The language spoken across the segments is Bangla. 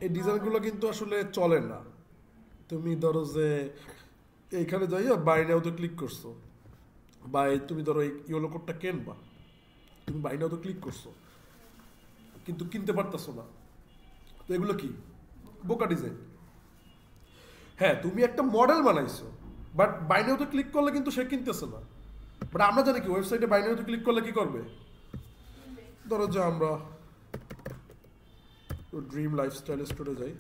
এই ডিজাইনগুলো কিন্তু আসলে চলে না। তুমি ধরো যে এইখানে যাইয়া বাই নাও তো ক্লিক করছো, বা তুমি ধরো এই ইয়েলো কোডটা কিনবা, তুমি বাই নাও তো ক্লিক করছো কিন্তু কিনতে পারতেছো না। তো এগুলো কি বোকা ডিজাইন। হ্যাঁ তুমি একটা মডেল বানাইছো, বাট বাই নাও তো ক্লিক করলে কিন্তু সে কিনতেছে না। বাট আমরা জানি কি ওয়েবসাইটে বাই নাও তো ক্লিক করলে কি করবে। ধরো যে আমরা ড্রিম লাইফস্টাইল স্টোরে যাই,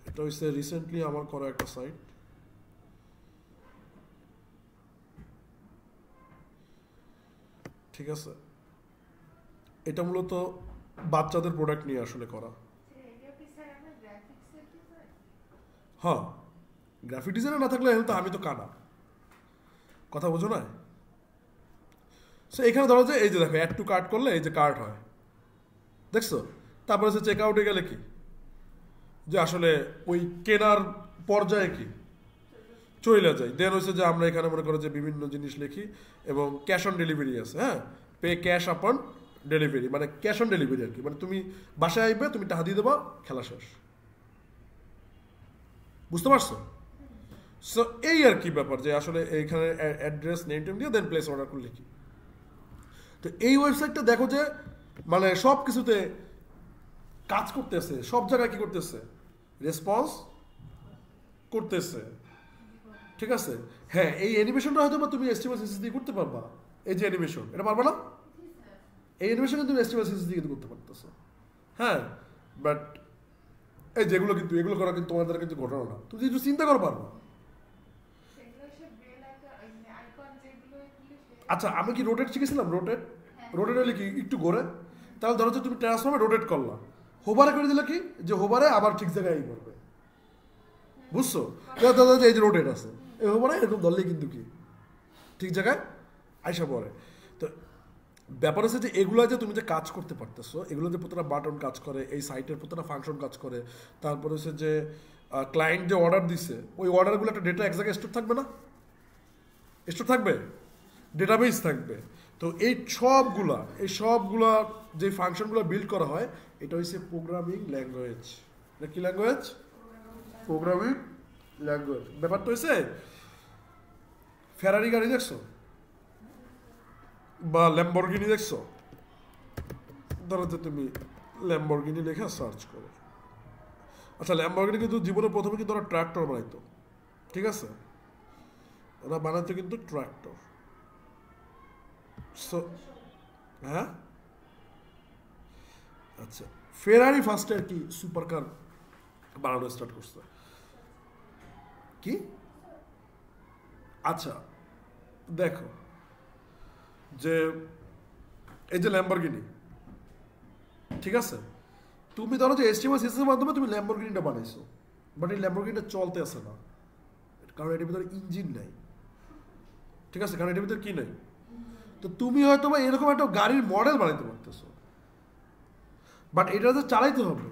এটা হচ্ছে রিসেন্টলি আমার করা একটা সাইট। ঠিক আছে, এটা মূলত বাচ্চাদের প্রোডাক্ট নিয়ে আসলে করা। হ্যাঁ, গ্রাফিক ডিজাইনার না থাকলে তো আমি তো কানা, কথা বোঝো না। সো এখানে ধরো যে এই যে দেখো অ্যাড টু কার্ট করলে এই যে কার্ট হয়, দেখছো। তারপরে হচ্ছে চেক আউটে গেলে কি যে আসলে ওই কেনার পর্যায়ে কি চলে যায়। দেন হচ্ছে যে আমরা এখানে মনে করো যে বিভিন্ন জিনিস লিখি এবং ক্যাশ অন ডেলিভারি আছে। হ্যাঁ, পে ক্যাশ আপন ডেলিভারি, মানে ক্যাশ অন ডেলিভারি আর কি, মানে তুমি বাসায় আসবে, তুমি টাকা দিয়ে দেবা, খেলা শেষ। বুঝতে পারছো? সো এই আর কি ব্যাপার যে আসলে এইখানে অ্যাড্রেস নেম টেম দিয়ে দেন প্লেস অর্ডার করলে কি। তো এই ওয়েবসাইটটা দেখো যে মানে সব কিছুতে কাজ করতেছে, সব জায়গায় কি করতেছে, রেসপন্স করতেছে। ঠিক আছে, হ্যাঁ এই অ্যানিমেশনটা হয়তো বা তুমি এসটিএমএল সিএসএস দিয়ে করতে পারবা। এই যে অ্যানিমেশন, এটা পারবা না? এই অ্যানিমেশনে তুমি এসটিএমএল সিএসএস দিয়ে কিন্তু করতে পারতেছো। হ্যাঁ, বাট এই যেগুলো কিন্তু এগুলো করা কিন্তু তোমার দ্বারা কিন্তু ঘটনা না, তুমি একটু চিন্তা করো পারবা। আচ্ছা আমি কি রোটেট শিখেছিলাম? রোটেট রোটেট হলে কি একটু ঘোরে, তাহলে ধরো যে তুমি ট্রান্সফর্মে রোটেট করলা, হোভারে করে দিলে কি যে হোভারে আবার ঠিক জায়গায় করবে। বুঝছো? এই যে রোটেট আছে, এই হোভারে এরকম ধরলেই কিন্তু কি ঠিক জায়গায় আইসা পড়ে। তো ব্যাপার হচ্ছে যে এগুলো যে তুমি যে কাজ করতে পারতেছো, এগুলো যে প্রতিটা বাটন কাজ করে, এই সাইটের প্রতিটা ফাংশন কাজ করে, তারপরে হচ্ছে যে ক্লায়েন্ট যে অর্ডার দিছে ওই অর্ডারগুলো একটা ডেটা এক জায়গায় স্টোর থাকবে না? স্টোর থাকবে, ডেটাবেস থাকবে। তো এই সবগুলা যে ফাংশনগুলো বিল্ড করা হয়, এটা হচ্ছে প্রোগ্রামিং ল্যাঙ্গুয়েজ। এটা কি ল্যাঙ্গুয়েজ? Programming language. ব্যাপারটা হয়েছে ফেরারি গাড়ি দেখছো বা ল্যাম্বরগিনি দেখছো, ধরো যে তুমি ল্যাম্বরগিনি লেখা সার্চ করো। আচ্ছা ল্যাম্বরগিনি কিন্তু জীবনের প্রথমে কিন্তু ওরা ট্রাক্টর বানাইতো। ঠিক আছে, ওরা বানাইতো কিন্তু ট্রাক্টর। সো হ্যাঁ, আচ্ছা ফেরারি ফার্স্টে আর কি সুপার কার বানানো স্টার্ট করছে কি। আচ্ছা দেখো যে এই যে ল্যাম্বরগিনি, ঠিক আছে, তুমি ধরো যে এসটিএমএল সিএসএস মাধ্যমে তুমি ল্যাম্বরগিনিটা বানাইছো, বাট এই ল্যাম্বরগিনিটা চলতে আসে না, কারণ এটার ভিতরে ইঞ্জিন নাই। ঠিক আছে, কারণ এটার ভিতরে কি নাই। তো তুমি হয়তো বা এরকম একটা গাড়ির মডেল বানাইতে পারতেছো, বাট এটা যে চালাইতে হবে,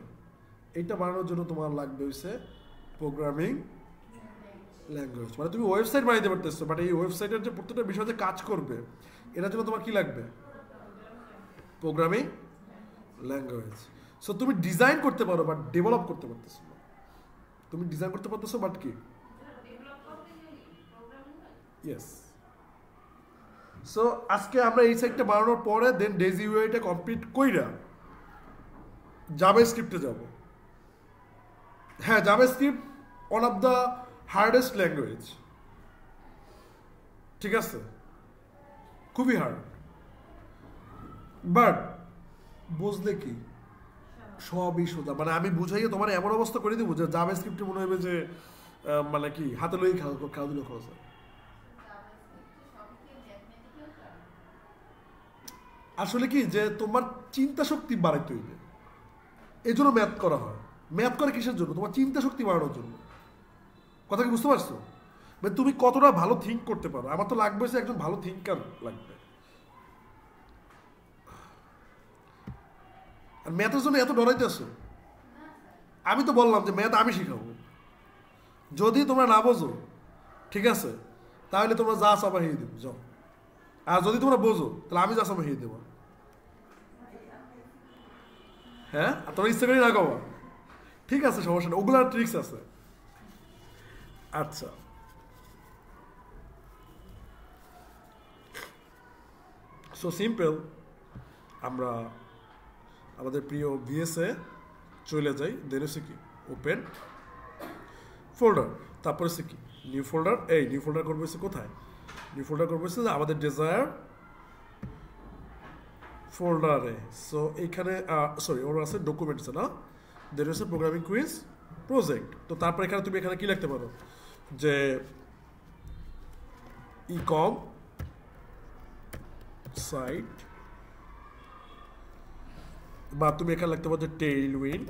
এইটা বানানোর জন্য তোমার লাগবে হচ্ছে প্রোগ্রামিং ল্যাঙ্গুয়েজ। মানে তুমি ওয়েবসাইট বানাইতে পারতেছো, বাট এই ওয়েবসাইটের যে প্রত্যেকটা বিষয় যে কাজ করবে, এটার জন্য তোমার কি লাগবে? Programming language. সো তুমি ডিজাইন করতে পারো বাট ডেভেলপ করতে পারতেছো না। তুমি ডিজাইন করতে পারতেছো বাট কি, ইয়েস। সো আজকে আমরা এই সাইটটা বানানোর পরে দেন ডেজি ইউআইটা কমপ্লিট কইরা জাভাস্ক্রিপ্টে যাব। হ্যাঁ, JavaScript one of the hardest language. ঠিক আছে, খুবই হার্ড, বাট বুঝলে কি সবই সোজা। মানে আমি বুঝাইয়ে তোমার এমন অবস্থা করে দিব যে জাভাস্ক্রিপ্টে মনে হবে যে মানে কি হাতে লই খেলাধুলো খরচ। আসলে কি যে তোমার চিন্তা শক্তি বাড়াইতে হইবে, এই জন্য ম্যাথ করা হয়। ম্যাথ করে কিসের জন্য? তোমার চিন্তা শক্তি বাড়ানোর জন্য। কথা কি বুঝতে পারছো? মানে তুমি কতটা ভালো থিঙ্ক করতে পারো। আমার তো লাগবে যে একজন ভালো থিঙ্কার লাগবে। আর ম্যাথের জন্য এত ডরাইতেছো। আমি তো বললাম যে ম্যাথ আমি শিখাবো, যদি তোমরা না বোঝো ঠিক আছে, তাহলে তোমরা যা চাবা হিয়ে দেবো যাও। আর যদি তোমরা বোঝো তাহলে আমি যা চাবা হিয়ে দেবো। হ্যাঁ, তোমার ইচ্ছা করি না কবা, ঠিক আছে, সমস্যা নেই, ওগুলার ট্রিক্স আছে। আচ্ছা, সো সিম্পল, আমরা আমাদের প্রিয় ভিএসএ চলে যাই। দেন হচ্ছে কি ওপেন ফোল্ডার, তারপরে হচ্ছে কি নিউ ফোল্ডার। এই নিউ ফোল্ডার করবো হচ্ছে কোথায়, নিউ ফোল্ডার করবো হচ্ছে আমাদের ডিজায়ার ফোল্ডারে। সো এইখানে সরি ওর আছে ডকুমেন্টস না, দেন হচ্ছে প্রোগ্রামিং কুইজ প্রজেক্ট। তো তারপর এখানে তুমি এখানে কি লিখতে পারো যে ইকম সাইট, বা তুমি এখানে লিখতে পারো যে টেইলউইন্ড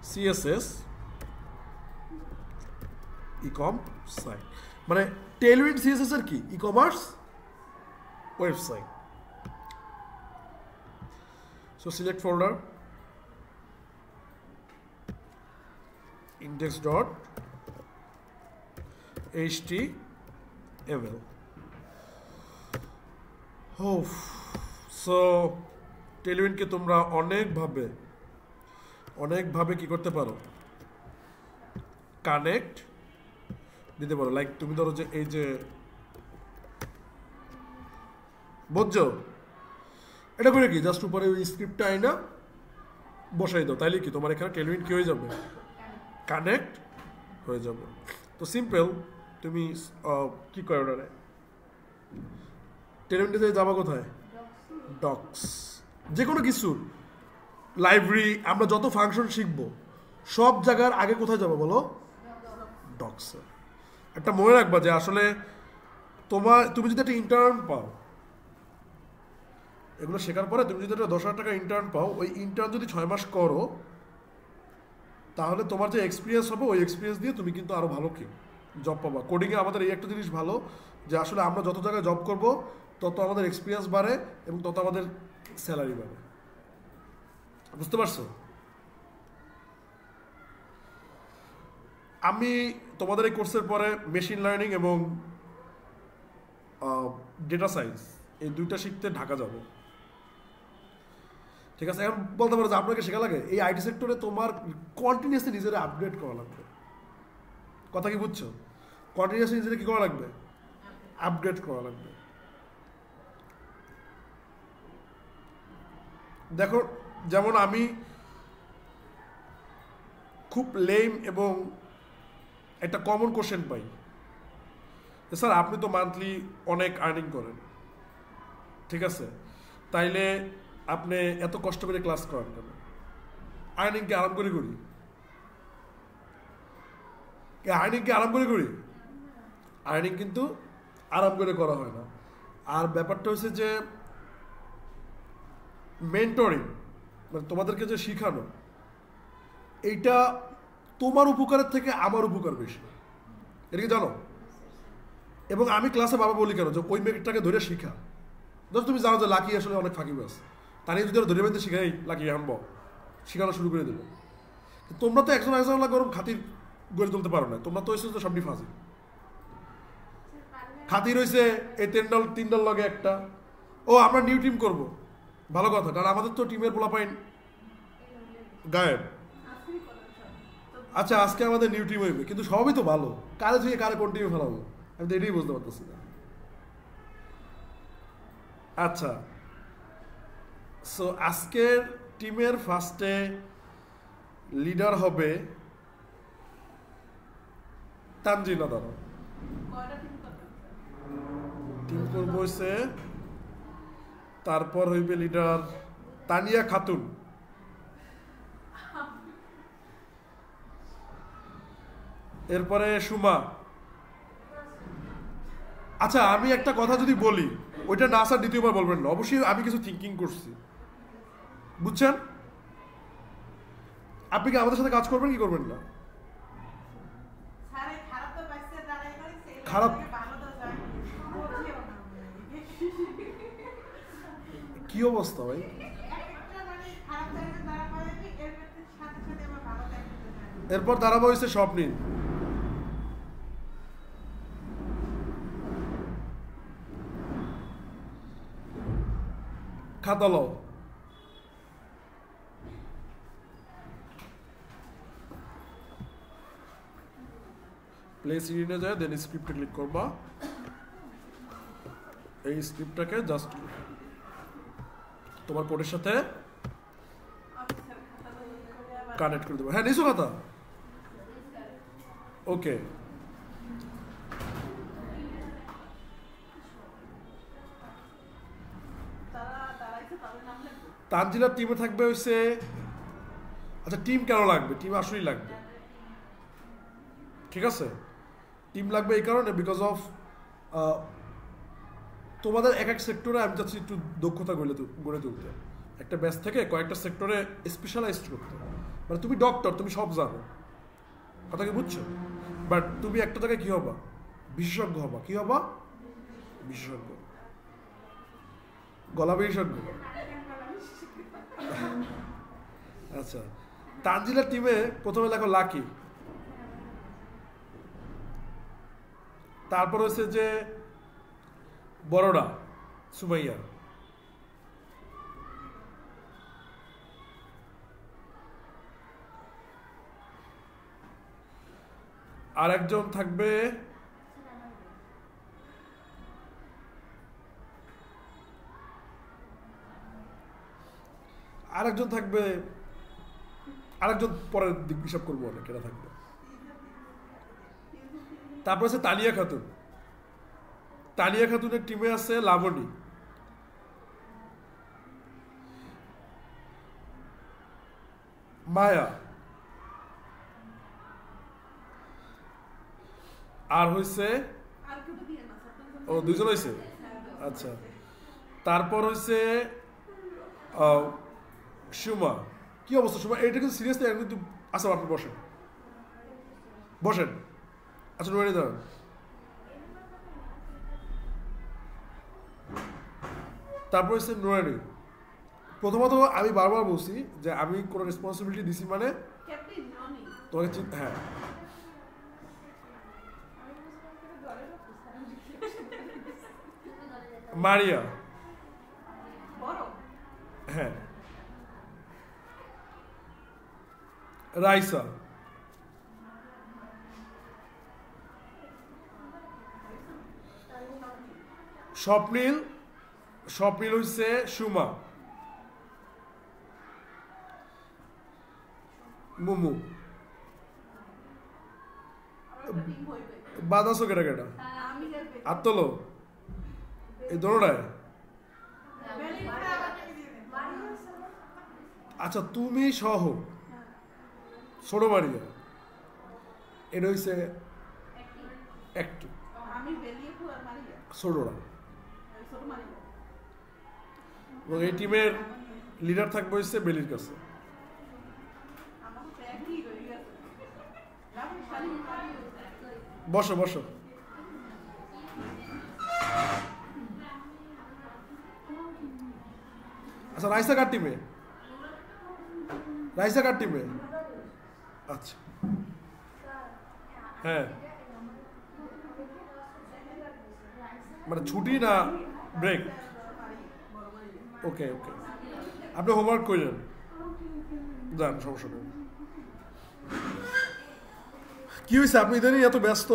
সিএসএস ইকম সাইট, মানে টেইলউইন্ড সিএসএস এর কি e commerce website. So select folder index.html। So টেইলউইন্ডকে তোমরা অনেকভাবে কি করতে পারো, কানেক্ট দিতে পারো। লাইক তুমি ধরো যে এই যে বুঝছো, এটা করে কি জাস্ট উপরে ওই স্ক্রিপ্টটা আইনা বসাই দাও, তাইলে কি তোমার এখানে টেইলউইন্ড কি হয়ে যাবে, কানেক্ট হয়ে যাবে। তো সিম্পল, তুমি কি করো ওটারে, টেইলউইন্ডে যাবা কোথায়, ডক্স, যে কোনো কিছু লাইব্রেরি আমরা যত ফাংশন শিখবো সব জায়গার আগে কোথায় যাবো বলো, ডক্সে। একটা মনে রাখবা যে আসলে তুমি যদি একটা ইন্টার্ন পাও, এগুলো শেখার পরে তুমি যদি একটা 10,000 টাকা ইন্টার্ন পাও, ওই ইন্টার্ন যদি 6 মাস করো, তাহলে তোমার যে এক্সপিরিয়েন্স হবে ওই এক্সপিরিয়েন্স দিয়ে তুমি কিন্তু আরও ভালো কি জব পাবা। কোডিংয়ে আমাদের এই একটা জিনিস ভালো যে আসলে আমরা যত জায়গায় জব করব তত আমাদের এক্সপিরিয়েন্স বাড়ে এবং তত আমাদের স্যালারি বাড়ে। বুঝতে পারছো? আমি তোমাদের এই কোর্সের পরে মেশিন লার্নিং এবং ডেটা সায়েন্স এই দুইটা শিখতে ঢাকা যাব। ঠিক আছে, এখন বলতে পারো যে আপনাকে শেখা লাগে, এই আইটি সেক্টরে তোমার কন্টিনিউয়াসলি নিজের আপডেট করা লাগবে। কথা কি বুঝছো? কন্টিনিউয়াসলি নিজের কি করা লাগবে, আপডেট করা লাগবে। দেখো, যেমন আমি খুব লেম এবং একটা কমন কোশ্চেন পাই, স্যার আপনি তো মান্থলি অনেক আর্নিং করেন, ঠিক আছে, তাইলে আপনি এত কষ্ট করে ক্লাস করেন কেন? আর্নিং কি আরাম করে করি? আর্নিং কি আরাম করে করি? আর্নিং কিন্তু আরাম করে করা হয় না। আর ব্যাপারটা হচ্ছে যে মেন্টরিং, মানে তোমাদেরকে যে শিখানো, এইটা তোমার উপকারের থেকে আমার উপকার বেশি, এটা কি জানো? এবং আমি ক্লাসে বাবা বলি কেন যে ওই মেয়েটাকে ধরে শিখা। ধরো তুমি জানো যে লাকি আসলে অনেক ফাঁকিবাজ, তাই যদি ধরে বেঁধে শিখাই লাকি আনব, শেখানো শুরু করে দেবো। তোমরা তো একজন গরম খাতির গড়ে তুলতে পারো না, তোমরা তো এসে তো সবটি ফাঁসি। খাতির হয়েছে এই 3 দল লগে একটা, ও আমরা নিউ টিম করব, ভালো কথা, কারণ আমাদের তো টিমের পোলাপাইন গায়েব। আচ্ছা আজকে আমাদের নিউ টিম হইবে, কিন্তু সবই তো ভালো, কারে থেকে কারে কোন টিমে ফেলাবো আমি তো এটাই বুঝতে পারতেছি না। আচ্ছা, সো আজকের টিমের ফার্স্টে লিডার হবে তানজিনা দাদা, টিম করব হইছে, তারপর হইবে লিডার তানিয়া খাতুন, এরপরে সুমা। আচ্ছা আমি একটা কথা যদি বলি, ওইটা না স্যার দ্বিতীয়বার বলবেন না, অবশ্যই আমি কিছু থিঙ্কিং করছি, বুঝছেন? আপনি কি আমাদের সাথে কাজ করবেন কি করবেন না? খারাপ কি অবস্থা ভাই? এরপর দাঁড়াবো হয়েছে স্বপ্নিল। খাতা লও। প্লে সিরিনে যায়, দেন স্ক্রিপ্টে ক্লিক করবা। এই স্ক্রিপ্টটাকে জাস্ট তোমার কোডের সাথে কানেক্ট করে দেবো। হ্যাঁ, নিছো কথা? ওকে, তানজিলার টিমে থাকবে হচ্ছে, আচ্ছা টিম কেন লাগবে? টিম আসলেই লাগবে, ঠিক আছে? টিম লাগবে এই কারণে, বিকজ অফ তোমাদের এক এক সেক্টরে আমি চাচ্ছি একটু দক্ষতা গড়ে তুলতে, একটা ব্যাচ থেকে কয়েকটা সেক্টরে স্পেশালাইজড করতে। মানে তুমি ডক্টর, তুমি সব জানো, কথা কি বুঝছো? বাট তুমি একটা জায়গায় কী হবা? বিশেষজ্ঞ হবা। কী হবা? বিশেষজ্ঞ, গলা বিশেষজ্ঞ। আচ্ছা, তানজিলার টিমে প্রথমে লেখো লাকি, তারপর হচ্ছে যে বড়রা সুমাইয়া, আর একজন থাকবে আরেকজন পরের দিক হিসাব করবো অনেক, এটা থাকবে। তারপর আছে তানিয়া খাতুন, তানিয়া খাতুনের টিমে আছে লাবণী, মায়া, আর হয়েছে ও দুইজন হয়েছে। আচ্ছা, তারপর হয়েছে সুমা। কি অবস্থা সুমা? এটা কিন্তু সিরিয়াসলি কিন্তু আচ্ছা, আপনি বসেন বসেন। আচ্ছা, নোয়ারি দাঁড়ান। তারপর হচ্ছে নোয়ারি। প্রথমত আমি বারবার বলছি যে আমি কোনো রেসপন্সিবিলিটি দিছি মানে তোমাকে, হ্যাঁ মারিয়া, হ্যাঁ রাইসা, স্বপ্নীল হচ্ছে সুমা, মুমু, বাদাসো কেটা কেটা আর তোলো এই দোনোটায়। আচ্ছা, তুমি সহ ছোট মারিয়া, এটা হচ্ছে একটু ছোটরা। এবং এই টিমের লিডার থাকবে হচ্ছে বেলির কাছে। বসো বসো। আচ্ছা, রাইসা কার টিমে? আচ্ছা, হ্যাঁ মানে ছুটি না ব্রেক? ওকে ওকে, আপনি হোমওয়ার্ক করলেন, যান, সমস্যা নেই। কি হয়েছে আপনি ইদানিং এত ব্যস্ত?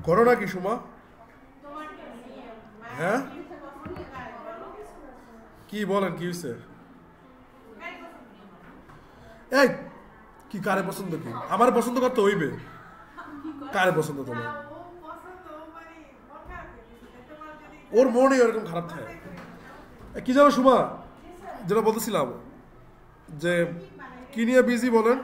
ঘটনা কি সুমা? হ্যাঁ কি বলেন, কি হয়েছে? এই কি কারে পছন্দ? কি আমার পছন্দ করতে হইবে? কারে পছন্দ তোমার? ওর মনে এরকম খারাপ থাকে। কি জানো সুমা, যেটা বলতেছিলাম যে কি নিয়ে বিজি বলেন?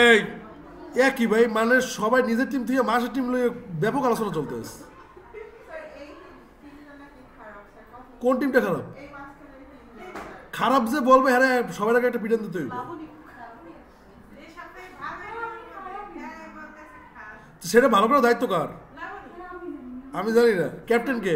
এই একই ভাই, মানে সবাই নিজের টিম থেকে মাসের টিম লইয়ে ব্যাপক আলোচনা চলতেছে। কোন টিমটা খারাপ? খারাপ যে বলবে হ্যাঁ সবার আগে একটা পিটান দিতে হইব, সেটা ভালো করার দায়িত্ব কার আমি জানি না, ক্যাপ্টেন কে?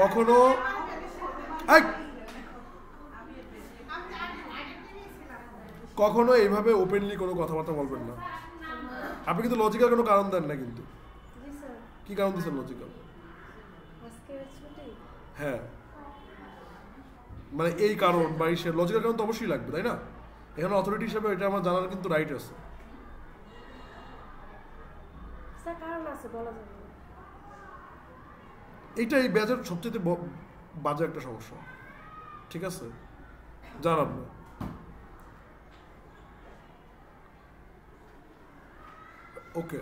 কখনো কখনো এইভাবে ওপেনলি কোনো কথাবার্তা বলবেন না। আপনি কিন্তু লজিক্যাল কোনো কারণ দেন না, কিন্তু কি কারণ দিচ্ছেন লজিক্যাল? হ্যাঁ মানে এই কারণ বা সে লজিক্যাল কারণ তো অবশ্যই লাগবে, তাই না? এখানে অথরিটি হিসেবে এটা আমার জানার কিন্তু রাইট আছে। এইটা এই ব্যাজের সবচেয়ে বাজে একটা সমস্যা, ঠিক আছে? জানাব না। ওকে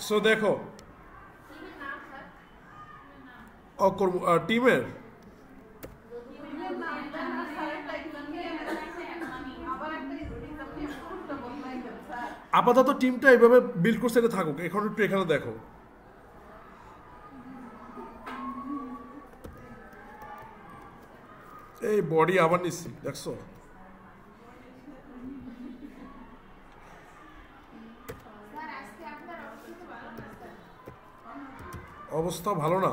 সো দেখো টিমের আপাতত টিমটা এইভাবে বিল্ড করছে, এটা থাকুক। এখন একটু এখানে দেখো, এই বডি আবার নিচ্ছি, দেখছো? অবস্থা ভালো না।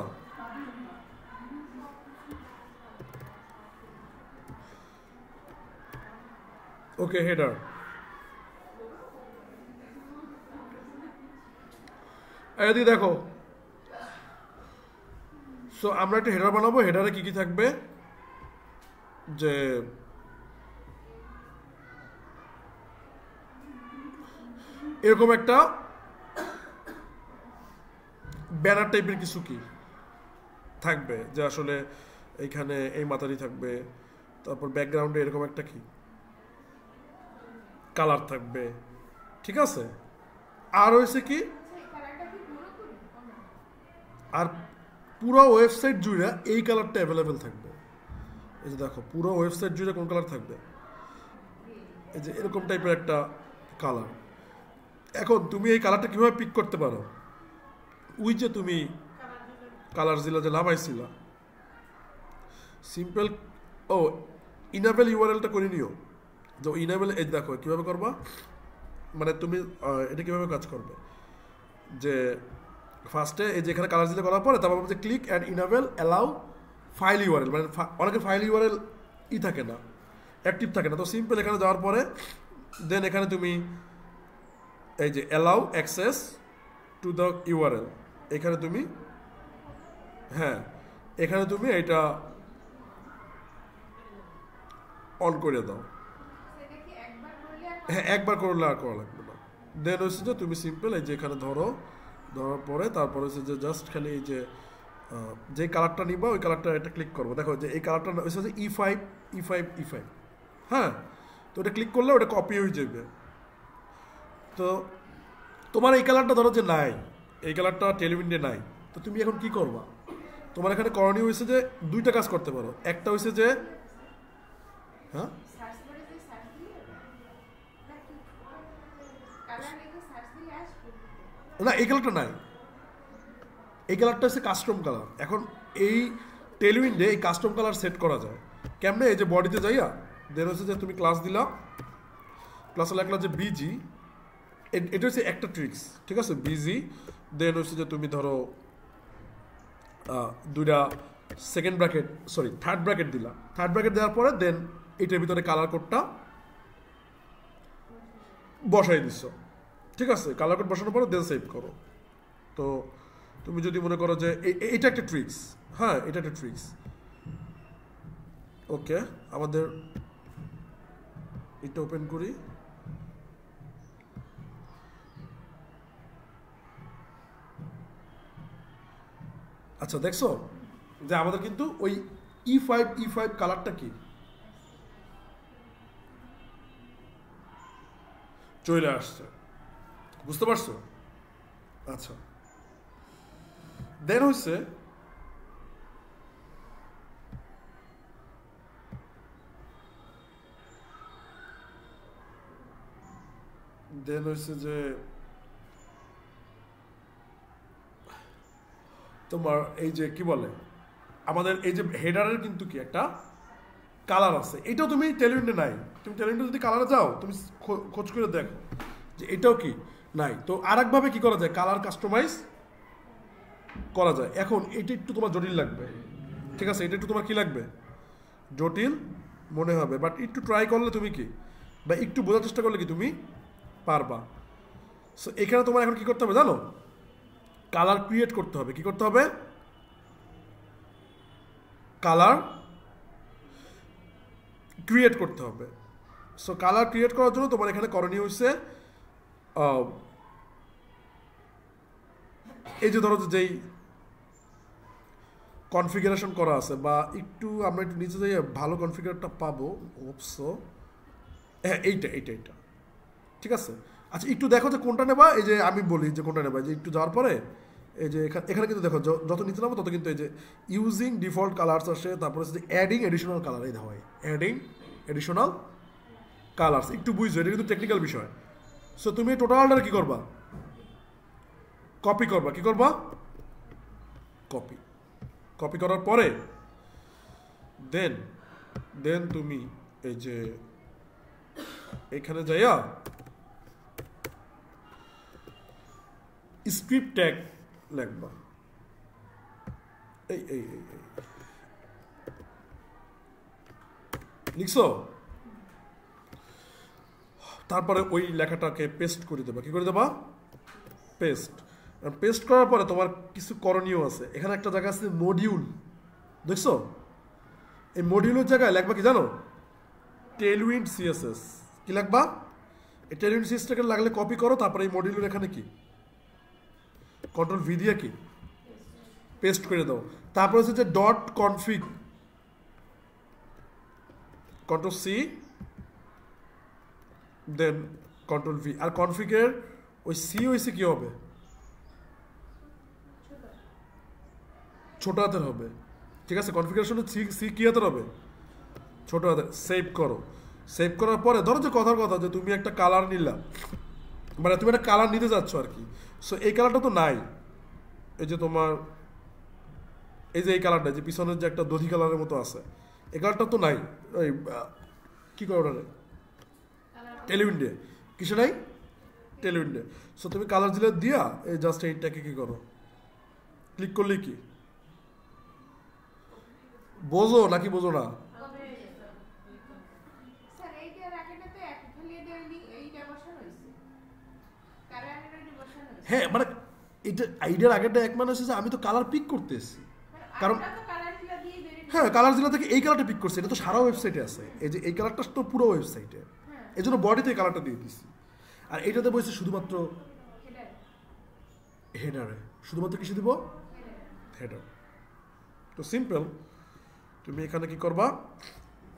ওকে হেডার, এদিকে দেখো। সো আমরা একটা হেডার বানাবো। হেডারে কি কি থাকবে? যে এরকম একটা ব্যানার টাইপের কিছু কি থাকবে, যে আসলে এইখানে এই মাথারি থাকবে, তারপর ব্যাকগ্রাউন্ডে এরকম একটা কি কালার থাকবে, ঠিক আছে? আর হয়েছে কি, আর পুরো ওয়েবসাইট জুড়ে এই কালারটা অ্যাভেলেবেল থাকবে। এই যে দেখো, পুরো ওয়েবসাইট জুড়ে কোন কালার থাকবে? এই যে এরকম টাইপের একটা কালার। এখন তুমি এই কালারটা কিভাবে পিক করতে পারো? ওই যে তুমি কালার জিলা যে নামাইছিলা, সিম্পল ইনাবেল ইউআরএলটা করে নিও। যে ইনাবেল, এই দেখো কীভাবে করবা, মানে তুমি এটা কীভাবে কাজ করবে, যে ফার্স্টে এই যেখানে কালার জিলা করার পরে তারপর যে click and enable allow file URL, মানে অনেকের ফাইল ইউআরএল থাকে না, অ্যাক্টিভ থাকে না। তো সিম্পল এখানে যাওয়ার পরে দেন এখানে তুমি এই যে allow access to the URL, এখানে তুমি এখানে তুমি এটা অন করে দাও। একবার করলে আর করা লাগবে না। দেন হচ্ছে যে তুমি সিম্পল এই যে এখানে ধরার পরে তারপরে হচ্ছে যে জাস্ট খালি এই যে কালারটা নিবা ওই কালারটা এটা ক্লিক করবো। দেখো যে এই কালারটা হচ্ছে যে E5 হ্যাঁ, তো ওটা ক্লিক করলে ওটা কপি হয়ে যাবে। তো তোমার এই কালারটা ধরো যে নাই, এই কালারটা টেলিউইন্ডে নাই, তো তুমি এখন কি করবা? তোমার এখানে করণীয় হয়েছে যে দুইটা কাজ করতে পারো। একটা হয়েছে যে না, এই কালারটা নাই, এই কালারটা হচ্ছে কাস্টম কালার। এখন এই টেলউইন্ডে এই কাস্টম কালার সেট করা যায় কেমনে? এই যে বডিতে যাইয়া দেন হচ্ছে যে তুমি ক্লাস দিলা, ক্লাসে লাগলা যে বিজি, এটা হচ্ছে একটা ট্রিক্স, ঠিক আছে? বিজি, দেন হচ্ছে যে তুমি ধরো দুইটা থার্ড ব্র্যাকেট দিলা। থার্ড ব্র্যাকেট দেওয়ার পরে দেন এটার ভিতরে কালার কোডটা বসাই দিচ্ছ, ঠিক আছে? কালার কোড বসানোর পরে দেন সেভ করো। তো তুমি যদি মনে করো যে এটা একটা ট্রিক্স, হ্যাঁ এটা একটা ট্রিক্স। ওকে, আমাদের এটা ওপেন করি। আচ্ছা দেখছো যে আমাদের কিন্তু ওই E5 কালারটা কি চলে আসছে, বুঝতে পারছো? আচ্ছা দেন হচ্ছে যে তোমার এই যে কি বলে আমাদের এই যে হেডারের কিন্তু কি একটা কালার আছে, এটাও তুমি টেলিউইন্ডে নাই। তুমি টেলিউইন্ডে যদি কালারে যাও তুমি খোঁজ করে দেখো যে এটাও কি নাই। তো আরেকভাবে কি করা যায়, কালার কাস্টমাইজ করা যায়। এখন এটা একটু তোমার জটিল লাগবে, ঠিক আছে? এটা একটু তোমার কি লাগবে, জটিল মনে হবে, বাট একটু ট্রাই করলে তুমি কি বা একটু বোঝার চেষ্টা করলে কি তুমি পারবা। সো এখানে তোমার এখন কি করতে হবে জানো, কালার ক্রিয়েট করতে হবে। কি করতে হবে, কালার ক্রিয়েট করতে হবে। সো কালার ক্রিয়েট করার জন্য তোমার এখানে করণীয় হচ্ছে এই যে ধরো যেই কনফিগারেশন করা আছে, বা একটু আমরা একটু নিচে যাই ভালো কনফিগারটা পাবো। ওপসো হ্যাঁ এইটা ঠিক আছে। আচ্ছা একটু দেখো যে কোনটা নেবা, এই যে আমি বলি যে কোনটা নেবা, যে একটু যাওয়ার পরে এই যে এখানে কিন্তু দেখো যত নিচে নামো তত কিন্তু এই যে ইউজিং ডিফল্ট কালার্স আসে, তারপরে হচ্ছে যে অ্যাডিং এডিশনাল কালার, এই দেখো অ্যাডিং এডিশনাল কালার্স। একটু বুঝছো, এটা কিন্তু টেকনিক্যাল বিষয়। সো তুমি টোটালটা কি করবা, কপি করবা। কি করবা, কপি করার পরে দেন তুমি এই যে এখানে যাইয়া স্ক্রিপ্ট ট্যাগ লিখবা। এই এই এই লিখছো, তারপরে ওই লেখাটাকে পেস্ট করে দেবা। কি করে দেবা, পেস্ট করার পরে তোমার কিছু করণীয় আছে। এখানে একটা জায়গা আছে মডিউল, দেখছো? এই মডিউলের জায়গায় লিখবা কি জানো, টেলউইন্ড সিএসএস। কি লিখবা, এই টেলউইন্ড সিএসএসটাকে লাগলে কপি করো, তারপরে এই মডিউলের এখানে কি কন্ট্রোল ভি দিয়ে কি পেস্ট করে দাও। তারপরে হচ্ছে যে ডট কনফিগ, কন্ট্রোল সি দেন কন্ট্রোল ভি। আর কনফিগের ওই সি হয়েছে কি হবে, ছোট হাতের হবে, ঠিক আছে? কনফিগারেশনে সি কি হাতের হবে, ছোট হাতের। সেভ করো। সেভ করার পরে ধরো যে কথার কথা যে তুমি একটা কালার নিলা, মানে তুমি একটা কালার নিতে যাচ্ছ আর কি। সো এই কালারটা তো নাই, এই যে তোমার এই যে এই কালারটা যে পিছনের যে একটা দধি কালারের মতো আছে, এই কালারটা তো নাই। ওই কি করে ওটা টেলিউইন্ডে, কিসে নাই, টেলিউইন্ডে। সো তুমি কালার দিলে দিয়া এই জাস্ট এইটাকে কি করো, ক্লিক করলেই কি বোঝো নাকি বোঝো না? হ্যাঁ মানে এটা আইডিয়ার আগেরটা এক মানে হচ্ছে যে আমি তো কালার পিক করতে এসেছি, কারণ হ্যাঁ কালার জেলা থেকে এই কালারটা পিক করছে, এটা তো সারা ওয়েবসাইটে আছে। এই যে এই কালারটা তো পুরো ওয়েবসাইটে, এই জন্য বডিতে এই কালারটা দিয়ে দিচ্ছি। আর এইটাতে বলছে শুধুমাত্র হেডারে, শুধুমাত্র কিসে দিব, হেডার। তো সিম্পল, তুমি এখানে কি করবা,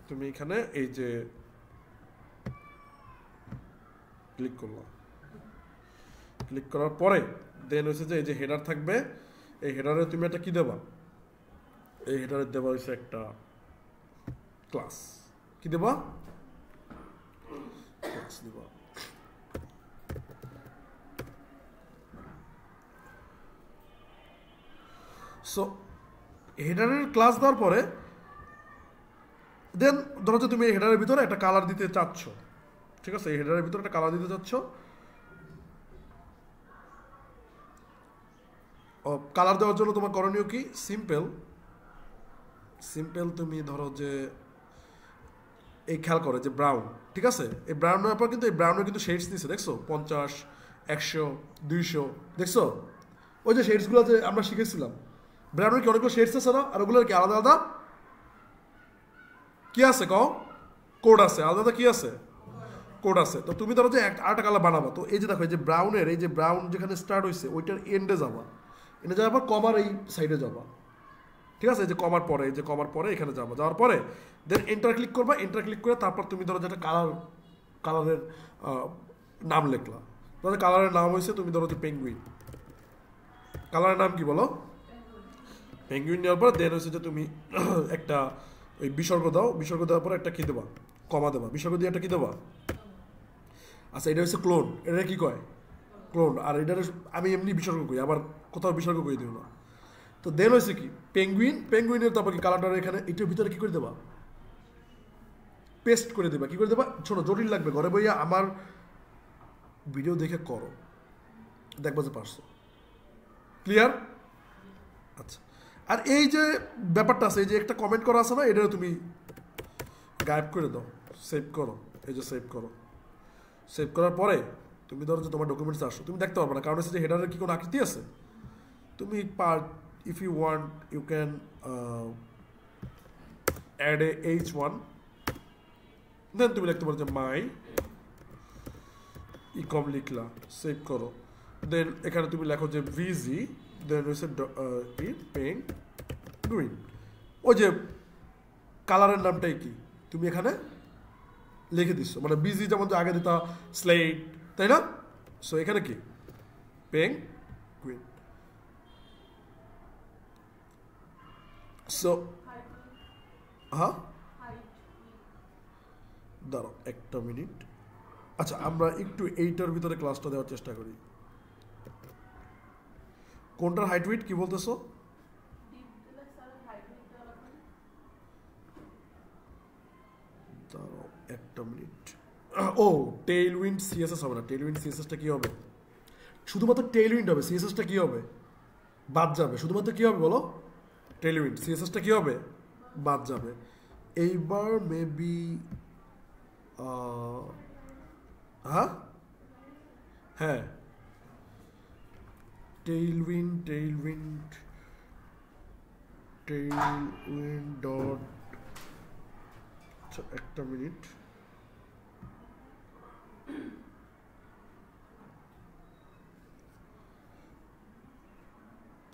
তুমি এখানে এই যে ক্লিক করলাম, ক্লিক করার পরে দেন হচ্ছে যে এই যে হেডার থাকবে, এই হেডারে তুমি একটা কি দেবা, এই হেডারে দেবা হচ্ছে একটা ক্লাস। কি দেবা, ক্লাস দেবা। সো হেডারের ক্লাস দেওয়ার পরে দেন ধরো যে তুমি এই হেডারের ভিতরে একটা কালার দিতে চাচ্ছ, ঠিক আছে? এই হেডারের ভিতরে একটা কালার দিতে চাচ্ছ। কালার দেওয়ার জন্য তোমার করণীয় কি, সিম্পল তুমি ধরো যে এই খেয়াল করে যে ব্রাউন, ঠিক আছে? এই ব্রাউন নেওয়ার পর কিন্তু এই ব্রাউনের কিন্তু শেডস নিচ্ছে, দেখছো? 50, 100, 200, দেখছো? ওই যে শেডসগুলো যে আমরা শিখেছিলাম, ব্রাউনের কি অনেকগুলো শেডস আছে না? আর ওগুলোর কি আলাদা আলাদা কি আছে, কোড আছে, আলাদা কি আছে, কোড আছে। তো তুমি ধরো যে আরেকটা কালার বানাবো, তো এই যে দেখো এই যে ব্রাউনের এই যে ব্রাউন যেখানে স্টার্ট হয়েছে ওইটার এন্ডে যাবা, এন্ডে যাওয়ার পর কমার এই সাইডে যাবা, ঠিক আছে? এই যে কমার পরে এই যে কমার পরে এখানে যাবা, যাওয়ার পরে দেন এন্টার ক্লিক করবা, এন্টার ক্লিক করে তারপর তুমি ধরো যেটা কালারের নাম লিখলা, তাহলে কালারের নাম হয়েছে তুমি ধরো যে পেঙ্গুইন, কালারের নাম কি বলো? পেঙ্গুইন নেওয়ার পর দেন হচ্ছে যে তুমি একটা ওই বিসর্গ দাও, বিসর্গ দেওয়ার পর একটা কি দেবা, কমা দেবা, বিসর্গ দিয়ে একটা কি দেবা। আচ্ছা এটা হচ্ছে ক্লোন, এটা কি কয়? ক্লোন। আর এটার আমি এমনি বিসর্গ করি, আবার কোথাও বিসর্গ করে দিও না। তো দেন হয়েছে কি পেঙ্গুইন, পেঙ্গুইনের তারপর কি কালারটা এখানে এটার ভিতরে কি করে দেবা, পেস্ট করে দেবা। কি করে দেবা? ছোট জটিল লাগবে, ঘরে বইয়া আমার ভিডিও দেখে করো, দেখবা যে পারছো। ক্লিয়ার? আচ্ছা, আর এই যে ব্যাপারটা আছে, এই যে একটা কমেন্ট করা আছে না, এটা তুমি গায়েব করে দাও, সেভ করো, এই যে সেভ করো। সেভ করার পরে তুমি ধরো যে তোমার ডকুমেন্টস আসো, তুমি দেখতে পারবে না, কারণ হচ্ছে যে হেডারের কি কোনো আকৃতি আছে। তুমি part if you want you can add a H1, then তুমি লিখতে পারো যে মাই ইকম, লিখলা, সেভ করো। দেন এখানে তুমি লেখো যে ভিজি, দেন হচ্ছে পেঙ্গুইন, ওই যে কালারের নামটাই কি তুমি এখানে লিখে দিচ্ছ, মানে বিজি যেমন যে আগে দিতা স্লেট, তাই না? সো এখানে কি পেঙ্গুইন। সো হ্যাঁ দাঁড়াও একটা মিনিট। আচ্ছা আমরা একটু এইটার ভিতরে ক্লাসটা দেওয়ার চেষ্টা করি। কোনটার হাইট উইডথ কি বলতেছো? দাঁড়াও একটা মিনিট। ও টেইল উইন্ড সিএসএস হবে না, টেইল উইন্ড সিএসএসটা কি হবে? শুধুমাত্র টেইল উইন্ড হবে, সিএসএসটা কি হবে? বাদ যাবে। শুধুমাত্র কি হবে বলো? টেইল উইন্ড, সিএসএসটা কি হবে? বাদ যাবে। এইবার মেবি হ্যাঁ হ্যাঁ টেইলউইন্ড ডট, আচ্ছা একটা মিনিট।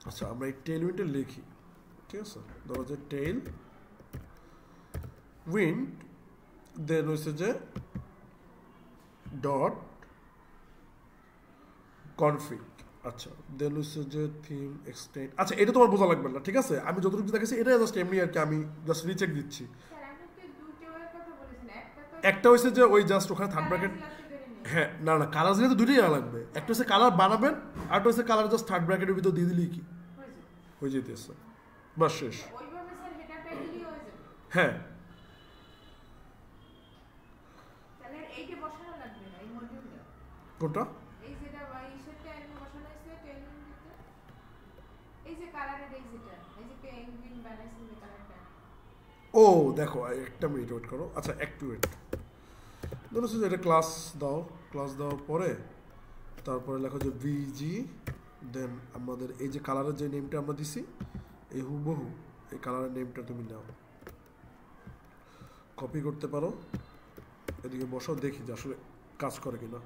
আচ্ছা আমরা এই টেইলউইন্ডে লিখি, ঠিক আছে? ধরো যে টেইল উইন্ড, দেন হচ্ছে যে ডট কনফিগ, আচ্ছা দেন হচ্ছে যে থিম এক্সটেন্ড। আচ্ছা এটা তোমার বোঝা লাগবে না, ঠিক আছে? আমি যতটুকু দেখেছি এটা জাস্ট এমনি আর কি, আমি জাস্ট রিচেক দিচ্ছি। একটা হচ্ছে যে ওই জাস্ট ওখানে থার্ড ব্র্যাকেট, হ্যাঁ না না কালার দিলে তো দুটোই না লাগবে, একটা হচ্ছে কালার বানাবেন, আরটা হচ্ছে কালার জাস্ট থার্ড ব্র্যাকেটের ভিতর দিয়ে দিলেই কি হয়ে যেতেছে, বাস শেষ। হ্যাঁ কোনটা? ও দেখো একটা মিনিট ওয়েট করো, আচ্ছা একটু ওয়েট। ধরো এটা ক্লাস দাও, ক্লাস দেওয়ার পরে তারপরে লেখো যে ভিজি, দেন আমাদের এই যে কালারের যে নেমটা আমরা দিছি এই হুবহু এই কালারের নেমটা তুমি নাও, কপি করতে পারো, এদিকে বসাও, দেখি যে আসলে কাজ করে কিনা।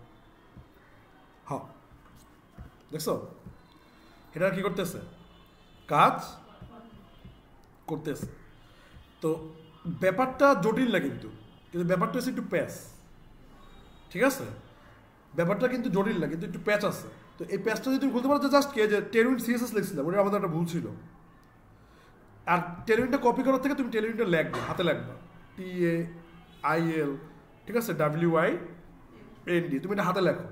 হ্যাঁ দেখছো এটা কি করতেছে, কাজ করতেছে। তো ব্যাপারটা জটিল না কিন্তু, কিন্তু ব্যাপারটা হচ্ছে একটু প্যাচ, ঠিক আছে? ব্যাপারটা কিন্তু জটিল না, কিন্তু একটু প্যাচ আছে। তো এই প্যাচটা যদি তুমি বলতে পারো যে জাস্ট কে যে টেলউইন্ড সিএসএস লিখছিলাম, ওটা আমাদের একটা ভুল ছিল। আর টেলউইন্ডটা কপি করার থেকে তুমি টেলউইন্ডটা লিখবে, হাতে লিখবা TAIL, ঠিক আছে? WIND, তুমি এটা হাতে লেখো,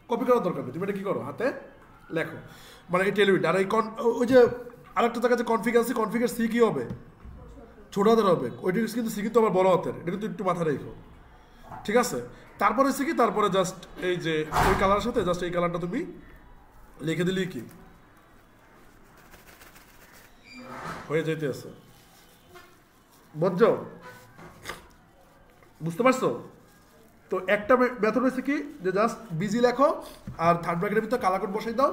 কপি করার দরকার নেই, তুমি এটা কি করো হাতে লেখো, মানে এই টেলউইন্ড। আর এই ওই যে আরেকটা জায়গায় যে কনফিগ আছে, কনফিগের সি কি হবে? ছোট হাতের হবে, ওইটা কিন্তু সি কিন্তু আমার বড় হাতের, এটা কিন্তু একটু মাথায় রেখো, ঠিক আছে? তারপরে হচ্ছে কি, তারপরে জাস্ট এই যে ওই কালারের সাথে জাস্ট এই কালারটা তুমি লিখে দিলেই কি হয়ে যেতে আছে। বুঝছো? বুঝতে পারছো? তো একটা মেথড হয়েছে কি যে জাস্ট বিজি লেখো আর থার্ড ব্র্যাকেটের ভিতরে কালার কোড বসাই দাও,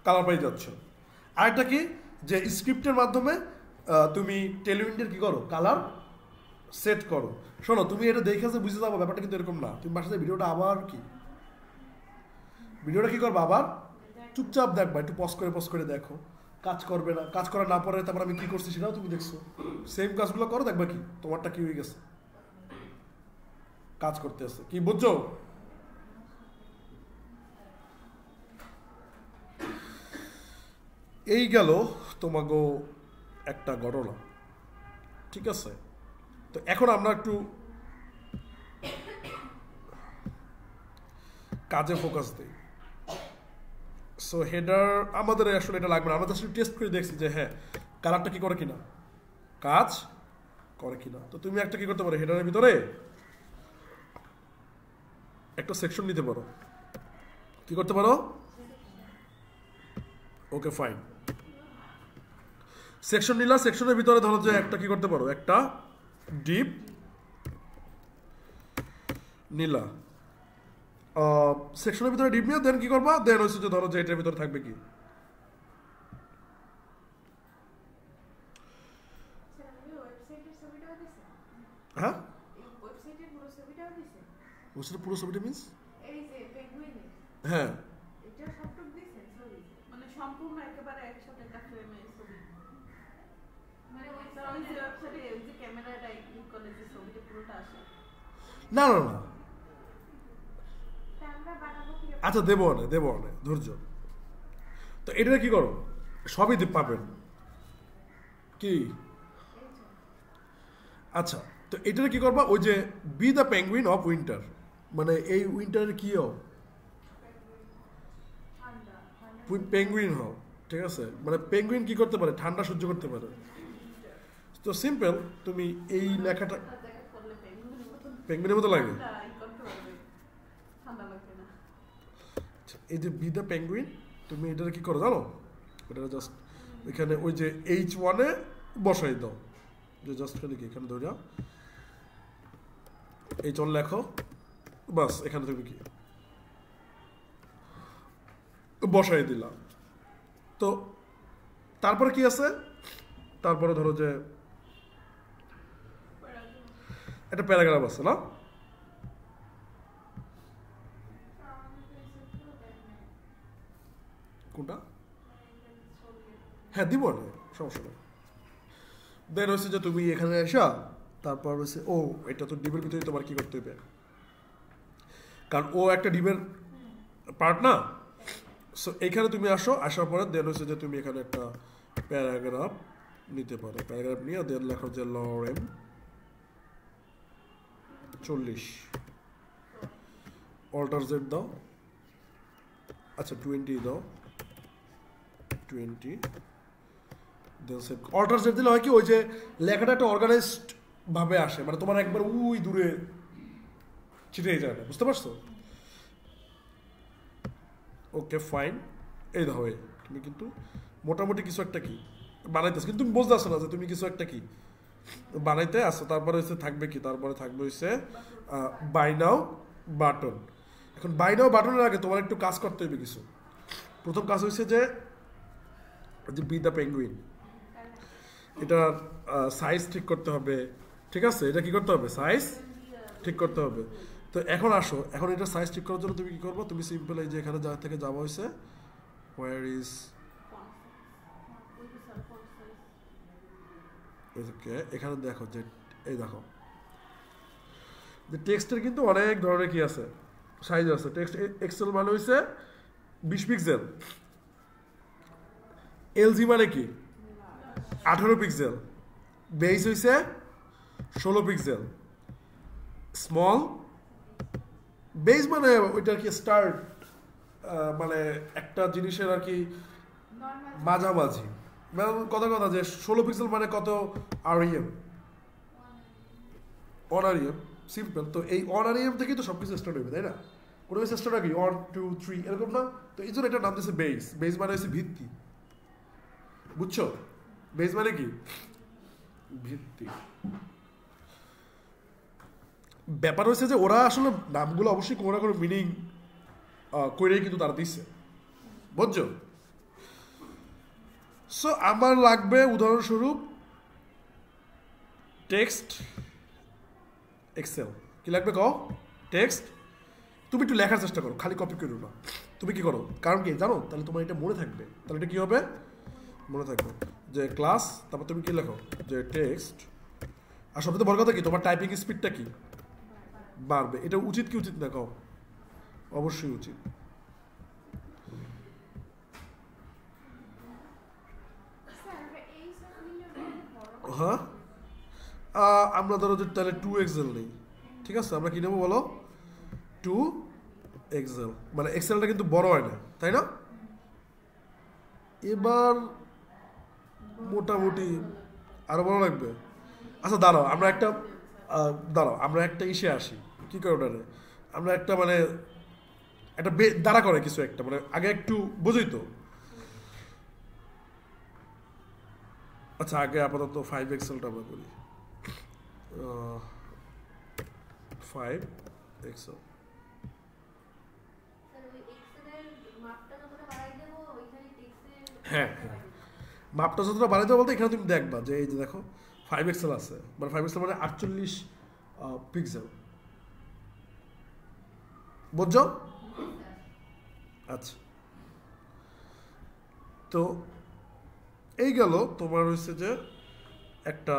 কালার পাই যাচ্ছ। আরেকটা কি যে স্ক্রিপ্টের মাধ্যমে তুমি টেলউইন্ডের কি করো, কালার সেট করো। শোনো, তুমি এটা দেখে যে বুঝে যাবো ব্যাপারটা কিন্তু এরকম না। তুমি বাসাতে ভিডিওটা আবার ভিডিওটা কি করবো, আবার চুপচাপ দেখবা, একটু পজ করে দেখো, কাজ করবে না, কাজ করা না পরে তারপর আমি কি করছি সেটাও তুমি দেখছো, সেম কাজগুলো করো, দেখবা কি তোমারটা কি হয়ে গেছে, কাজ করতে আসছে। কি বুঝছো? এই গেল তোমাকে একটা ঘটনা, ঠিক আছে? তো এখন আমরা একটু কাজে ফোকাস দিই। সো হেডার আমাদের আসলে এটা লাগবে না, আমরা জাস্ট টেস্ট করে দেখছি যে হ্যাঁ কালারটা কি করে কিনা, কাজ করে কিনা। তো তুমি একটা কি করতে পারো, হেডারের ভিতরে একটা সেকশন নিতে পারো। কি করতে পারো? ওকে ফাইন, সেকশন নিলা, সেকশনের ভিতরে ধরো যে একটা কি করতে পারো, একটা ডিপ নিলা, সেকশনের ভিতরে ডিপ নিয়ে দেন কি করবা, দেন হচ্ছে যে ধরো যে এটার ভিতরে থাকবে কি, হ্যাঁ ওয়েবসাইটের পুরো ছবিটা মিন্স হ্যাঁ মানে সম্পূর্ণ একেবারে একসাথে একটা ফ্রেমে ছবি, মানে ওই যে ওয়েবসাইটে ওই যে ক্যামেরাটা ইউজ করলে যে ছবিটা পুরোটা আসে। না না না, আচ্ছা দেবো না ধৈর্য। তো এটা কি করো, সবই পাবেন কি। আচ্ছা, তো এটা কি করবা, ওই যে B the penguin of winter, মানে এই উইন্টারের কি হও, পেঙ্গুইন হও, ঠিক আছে? মানে পেঙ্গুইন কি করতে পারে, ঠান্ডা সহ্য করতে পারে। তো সিম্পল, তুমি এই লেখাটা পেঙ্গুইনের মতো লাগে, এই যে বি দ্য পেঙ্গুইন, তুমি এটা কি করো জানো, এটা জাস্ট এখানে ওই যে H1-এ বসাই দাও, যে জাস্ট খালি কি এখানে ধরে H1 লেখো, বাস এখানে তুমি কি বসাই দিলাম। তো তারপরে কি আছে, তারপরে ধরো যে একটা প্যারাগ্রাফ আছে না, কোনটা? হ্যাঁ দিব না, সমস্যা নেই। দেন হচ্ছে যে তুমি এখানে আসা, তারপর হচ্ছে ও এটা তো ডিবের ভিতরে তোমার কি করতে হবে, কারণ ও একটা ডিবের পার্ট না। সো এইখানে তুমি আসো, আসার পরে দেন হচ্ছে যে তুমি এখানে একটা প্যারাগ্রাফ নিতে পারো, প্যারাগ্রাফ নিয়ে দেন লেখো যে লরেম 40 অল্টার জেড দাও, আচ্ছা 20 দাও, 20 দেন সেভ। অল্টার জেড দিলে হয় কি, ওই যে লেখাটা একটা অর্গানাইজড ভাবে আসে, মানে তোমার একবার ওই দূরে ছিটিয়ে যায় না, বুঝতে পারছো? ওকে ফাইন, এই দেখো তুমি কিন্তু মোটামুটি কিছু একটা কি বানাইতেছো, কিন্তু তুমি বুঝতে আসো না যে তুমি কিছু একটা কি বানাইতে আসো। তারপরে হচ্ছে থাকবে কি, তারপরে থাকবে হচ্ছে বাই নাও বাটন। এখন বাই নাও বাটনের আগে তোমার একটু কাজ করতে হবে কিছু। প্রথম কাজ হচ্ছে যে বি দ্য পেঙ্গুইন, এটার সাইজ ঠিক করতে হবে, ঠিক আছে? এটা কি করতে হবে, সাইজ ঠিক করতে হবে। তো এখন আসো, এখন এটা সাইজ ঠিক করার জন্য তুমি কি করবো, তুমি সিম্পল এই যে এখানে যা থেকে যাওয়া হয়েছে, হোয়ার ইজ ওকে, এখানে দেখো যে এই দেখো যে টেক্সটের কিন্তু অনেক ধরনের কি আছে, সাইজ আছে। টেক্সট এক্সেল মানে হয়েছে 20 পিক্সেল, এলজি মানে কি 18 পিক্সেল, বেস হয়েছে 16 পিক্সেল, স্মল বেস মানে ওইটার কি স্টার্ট, মানে একটা জিনিসের আর কি মাঝামাঝি, মানে কথা যে 16 পিক্সেল মানে কত আরইএম, 1 আরইএম, সিম্পল। তো এই 1 আরইএম থেকেই তো সব কিছু স্টার্ট হবে, তাই না? কোনো কিছু স্টার্ট হয় কি 1 2 3 এরকম না? তো এই জন্য এটার নাম দিয়েছে বেস। বেস মানে হচ্ছে ভিত্তি, বুঝছো? বেস মানে কি ভিত্তি। ব্যাপার হচ্ছে যে ওরা আসলে নামগুলো অবশ্যই কোনো না কোনো মিনিং করেই কিন্তু তারা দিচ্ছে, বুঝছো? সো আমার লাগবে উদাহরণস্বরূপ টেক্সট এক্সেল কি লাগবে কও টেক্সট তুমি একটু লেখার চেষ্টা করো খালি কপি করো না তুমি কি করো কারণ কি জানো তাহলে তোমার এটা মনে থাকবে তাহলে এটা কি হবে মনে থাকবে যে ক্লাস তারপর তুমি কি লেখো যে টেক্সট আর সবচেয়ে বড় কথা কি তোমার টাইপিং স্পিডটা কি বাড়বে এটা উচিত কি উচিত না কও অবশ্যই উচিত হ্যাঁ আমরা ধরো যে তাহলে 2 এক্সেল নেই ঠিক আছে আমরা কি নেবো বলো 2 এক্সেল মানে এক্সেলটা কিন্তু বড় হয় না তাই না এবার মোটামুটি আরো বড় লাগবে আচ্ছা দাঁড়াও আমরা একটা ইসে আসি কি করে ওটারে আমরা একটা মানে একটা দাঁড়া করে কিছু একটা মানে আগে একটু বুঝই তো আচ্ছা আগে আপাতত 5 এক্সেলটা আমরা করি 5 এক্সেল হ্যাঁ হ্যাঁ মাপটা যতটা বাড়াই দেবো বলতে এখানে তুমি দেখবা যে এই যে দেখো 5 এক্সেল আছে মানে 5 এক্সেল মানে 48 পিক্সেল বুঝছো আচ্ছা তো এই গেল তোমার হচ্ছে যে একটা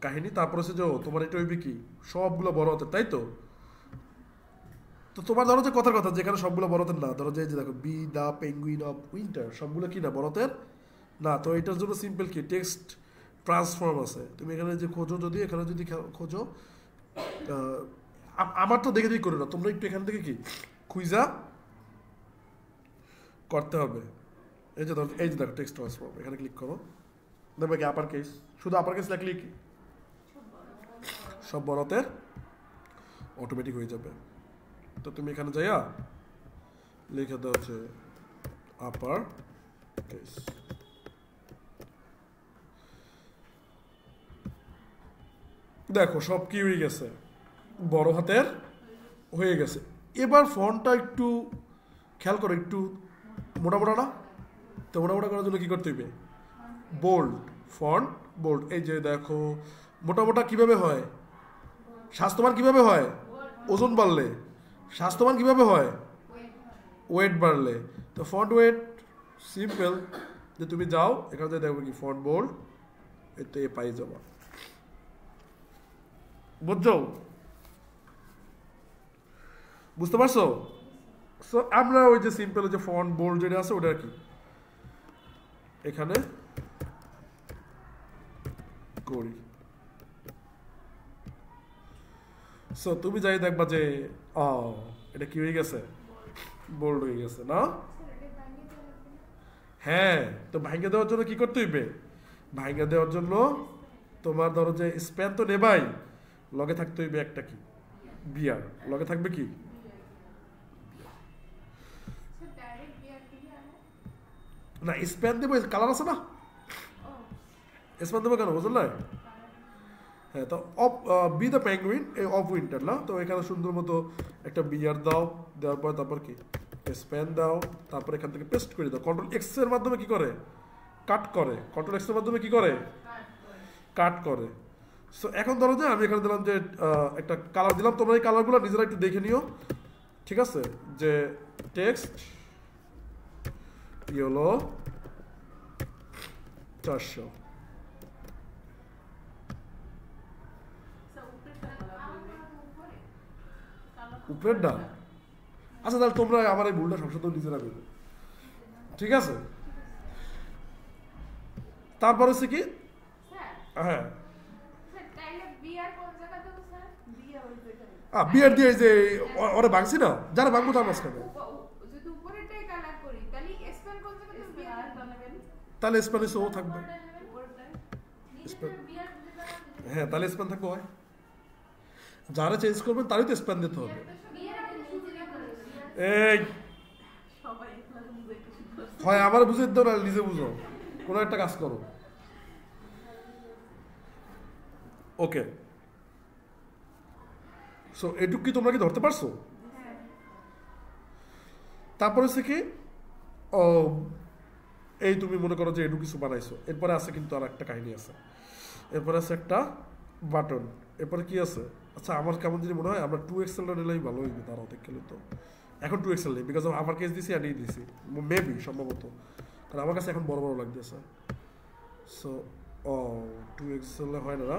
কাহিনী তারপর হচ্ছে যে তোমার এটা হইবে কি সবগুলো বড় হতে তাই তো তো তোমার ধরো যে কথার কথা যেখানে সবগুলো বড়তের না ধরো যে দেখো B the penguin of winter সবগুলো কি না বড়তের না তো এটার জন্য সিম্পল কি টেক্সট ট্রান্সফর্ম আছে তুমি এখানে যে খোঁজো যদি এখানে যদি খোঁজো আমার তো দেখে দেখি করো না তোমরা একটু এখান থেকে কি খুঁজা করতে হবে এই যে দেখো টেক্সট ট্রান্সফর্ম এখানে ক্লিক করো দেখবে কি আপার কেস শুধু আপার কেস লিখলে কি সব বড়তের অটোমেটিক হয়ে যাবে তো তুমি এখানে যাইয়া লিখে দাও হচ্ছে আপার কেস দেখো সব কি হয়ে গেছে বড় হাতের হয়ে গেছে এবার ফন্টটা একটু খেয়াল করো একটু মোটা মোটা না তো মোটা মোটা করার জন্য কি করতে হবে বোল্ড ফন্ট বোল্ড এই যে দেখো মোটা মোটা কিভাবে হয় স্বাস্থ্যবান কিভাবে হয় ওজন বাড়লে স্বাস্থ্যবান কিভাবে হয় ওয়েট বাড়লে তো ফন্ট ওয়েট সিম্পল যে তুমি যাও এখানে দেখবে কি ফন্ট বোল্ড এতে পাই যাবা বুঝছো বুঝতে পারছো সো আমরা ওই যে সিম্পল যে ফন্ট বোল্ড যেটা আছে ওটা কি এখানে করি সো তুমি যাই দেখবা যে এটা কি হয়ে গেছে বোল্ড হয়ে গেছে না হ্যাঁ তো ভাঙে দেওয়ার জন্য কি করতে হইবে ভাঙে দেওয়ার জন্য তোমার ধরো যে স্প্যান তো নেবাই লগে থাকতে হইবে একটা কি বিয়ার লগে থাকবে কি না স্প্যান দেবো কালার আছে না স্প্যান দেবো কেন বুঝল না হ্যাঁ তো বি দ্য পেঙ্গুইন এই অফ উইন্টার না তো এখানে সুন্দর মতো একটা বিয়ার দাও দেওয়ার পর তারপর কি স্প্যান দাও তারপর এখান থেকে পেস্ট করে দাও কন্ট্রোল এক্স এর মাধ্যমে কি করে কাট করে কন্ট্রোল এক্স এর মাধ্যমে কি করে কাট করে সো এখন ধরো যে আমি এখানে দিলাম যে একটা কালার দিলাম তোমরা এই কালারগুলো নিজেরা একটু দেখে নিও ঠিক আছে যে টেক্সট ইয়েলো 400 উপরের ডান আচ্ছা তাহলে তোমরা আমার এই ভুলটা সংশোধন নিজেরা করবে ঠিক আছে তারপর হচ্ছে কি হ্যাঁ বিয়ার দিয়ে যে ওরা ভাঙছি না যারা ভাঙবো তার মাঝখানে তাহলে স্প্যানিশ ও থাকবে হ্যাঁ তাহলে স্প্যান থাকবে হয় যারা চেঞ্জ করবেন তারই তো স্প্যান দিতে হবে এই হয় আমার বুঝে দাও না নিজে বুঝো কোনো একটা কাজ করো ওকে সো এটুক কি তোমরা কি ধরতে পারছো তারপরে হচ্ছে কি এই তুমি মনে করো যে এটুক কিছু বানাইছো এরপরে আছে কিন্তু আর একটা কাহিনী আছে এরপরে আছে একটা বাটন এরপরে কি আছে? আচ্ছা আমার কেমন যদি মনে হয় আমরা 2XL নিলেই ভালো হইবে, তারাও দেখলে তো এখন 2XL নেই বিকজ আমার কেস দিছি আর এই দিছি মেবি সম্ভবত, কারণ আমার কাছে এখন বড় বড় লাগতেছে। সো ও 2XL হয় না,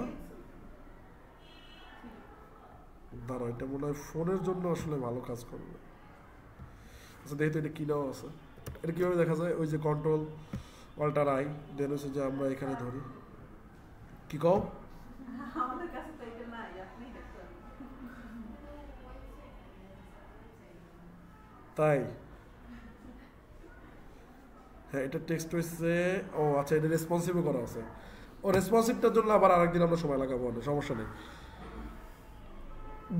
দাঁড়াও এটা মনে হয় ফোনের জন্য আসলে ভালো কাজ করবে। আচ্ছা দেখি তো এটা কী নাও আছে, এটা কীভাবে দেখা যায়? ওই যে কন্ট্রোল অল্টার আই দেন হচ্ছে যে আমরা এখানে ধরি, কি কও? আমাদের কাছে তো এটা নাই, আপনি দেখুন। তাই হ্যাঁ এটা টেক্সট হয়েছে। ও আচ্ছা এটা রেসপন্সিভও করা আছে। ও রেসপন্সিভটার জন্য আবার আরেকদিন আমরা সময় লাগাবো না, সমস্যা নেই।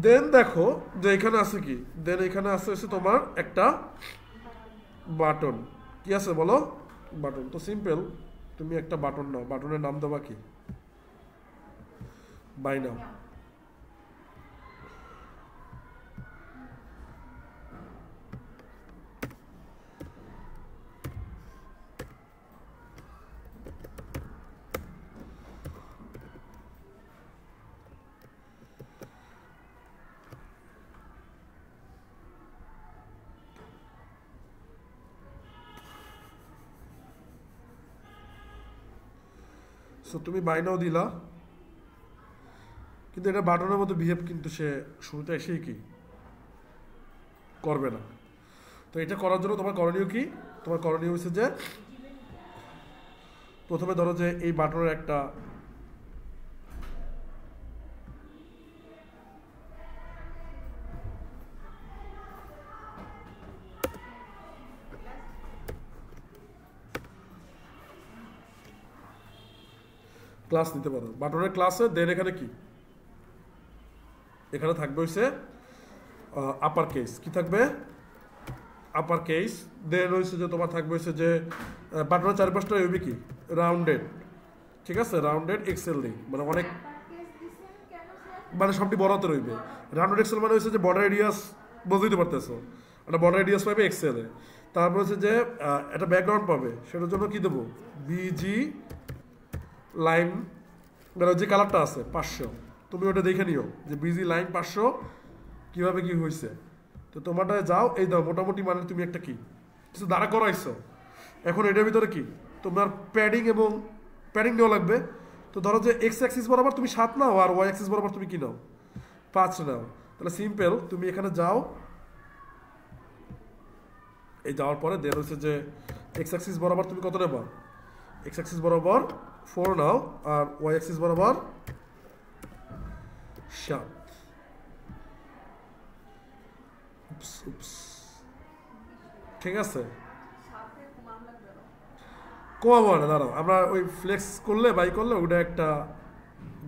দেন দেখো যে এখানে আছে কি, দেন এখানে আছে হচ্ছে তোমার একটা বাটন। কি আছে বলো? বাটন তো সিম্পল, তুমি একটা বাটন নাও, বাটনের নাম দেবা কি? Buy now. সো তুমি বাই নাও দিলা, কিন্তু এটা বাটনের মতো বিহেভ কিন্তু সে শুরুতে এসেই কি করবে না। তো এটা করার জন্য তোমার করণীয় কি? তোমার করণীয় হচ্ছে যে প্রথমে ধরো যে এই বাটনের একটা ক্লাস নিতে পারো, বাটনের ক্লাসে দেন এখানে কি, এখানে থাকবে হচ্ছে আপার কেস। কি থাকবে? Upper case. দেন হচ্ছে যে তোমার থাকবে হচ্ছে যে বাটনের চারপাশটা হইবে কি রাউন্ডেড, ঠিক আছে? রাউন্ডেড এক্সেল দিই, মানে অনেক মানে সবটি বড়তে রইবে। রাউন্ডেড এক্সেল মানে হচ্ছে যে বর্ডার এরিয়াস বুঝতে পারতেছো, একটা বর্ডার এরিয়াস পাবে এক্সেলে। তারপর হচ্ছে যে একটা ব্যাকগ্রাউন্ড পাবে, সেটার জন্য কি দেবো? বিজি লাইন, মানে যে কালারটা আছে 500, তুমি ওটা দেখে নিও যে বিজি লাইন 500 কীভাবে কি হয়েছে। তো তোমারটা যাও, এই দাও মোটামুটি মানে তুমি একটা কি কিছু দাঁড়া করাইছো। এখন এটার ভিতরে কি তোমার প্যাডিং এবং প্যাডিং নেওয়া লাগবে। তো ধরো যে এক্স অ্যাক্সিস বরাবর তুমি 7 নাও আর ওয়াই অ্যাক্সিস বরাবর তুমি কি নাও? 5 নাও। তাহলে সিম্পল, তুমি এখানে যাও, এই যাওয়ার পরে দেন হচ্ছে যে এক্স অ্যাক্সিস বরাবর তুমি কত নেবা? এক্স অ্যাক্সিস বরাবর 4 নাও আর ওয়াই অ্যাক্সিস বরাবর 7। ঠিক আছে, কমাবো না, দাঁড়াও আমরা ওই ফ্লেক্স করলে বাই করলে ওটা একটা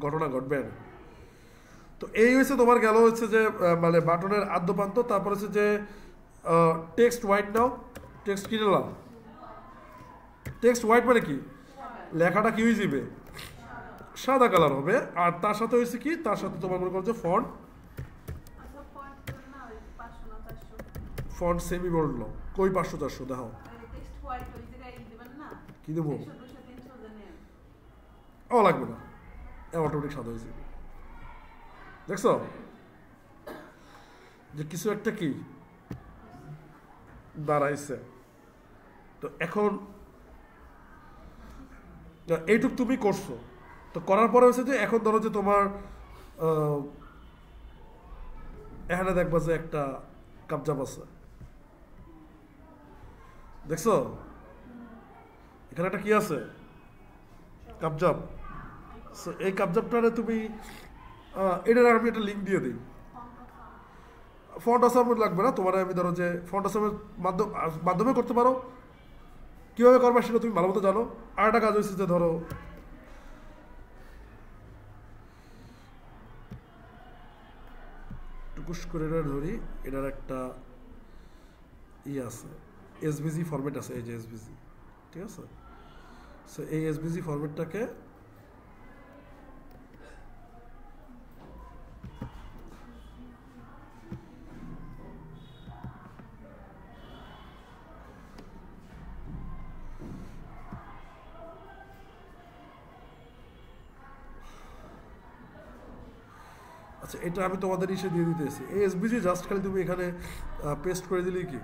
ঘটনা ঘটবে না। তো এই হচ্ছে তোমার গেল হচ্ছে যে মানে বাটনের আদ্যপান্ত। তারপর হচ্ছে যে টেক্সট হোয়াইট নাও। টেক্সট কি নিলাম? টেক্সট হোয়াইট মানে কি লেখাটা কি হয়ে যাবে? সাদা কালার হবে। আর তার সাথে হয়েছে কি, তার সাথে তোমার মনে করো যে ফন্ট, ফন্ট সেমি বোল্ড নাও। কই 500-400 দেখো কি দেবো? ও লাগবে না, অটোমেটিক সাদা হয়ে যাবে। দেখছো যে কিছু একটা কি দাঁড়াইছে। তো এখন এইটুক তুমি করছো, তো করার পরে হচ্ছে যে এখন ধরো যে তোমার এখানে দেখবা যে একটা কাবজাব আছে, দেখছো এখানে একটা কি আছে? কাবজাব। এই কাবজাবটারে তুমি এটার আমি একটা লিঙ্ক দিয়ে দিই। ফন্ট আসামের লাগবে না তোমার, আমি ধরো যে ফন্ট আসামের মাধ্যমে করতে পারো। কীভাবে করবা সেটা তুমি ভালো মতো জানো। আর একটা কাজ হচ্ছে যে ধরো টুকুস করে এটা ধরি, এটার একটা আছে এসবিজি ফরম্যাট আছে, এই যে এসবিজি, ঠিক আছে? সো এই এসবিজি ফরম্যাটটাকে আচ্ছা এটা আমি তোমাদের ইসে দিয়ে দিতেছি এই এসবিজি জাস্ট খালি তুমি এখানে পেস্ট করে দিলেই কি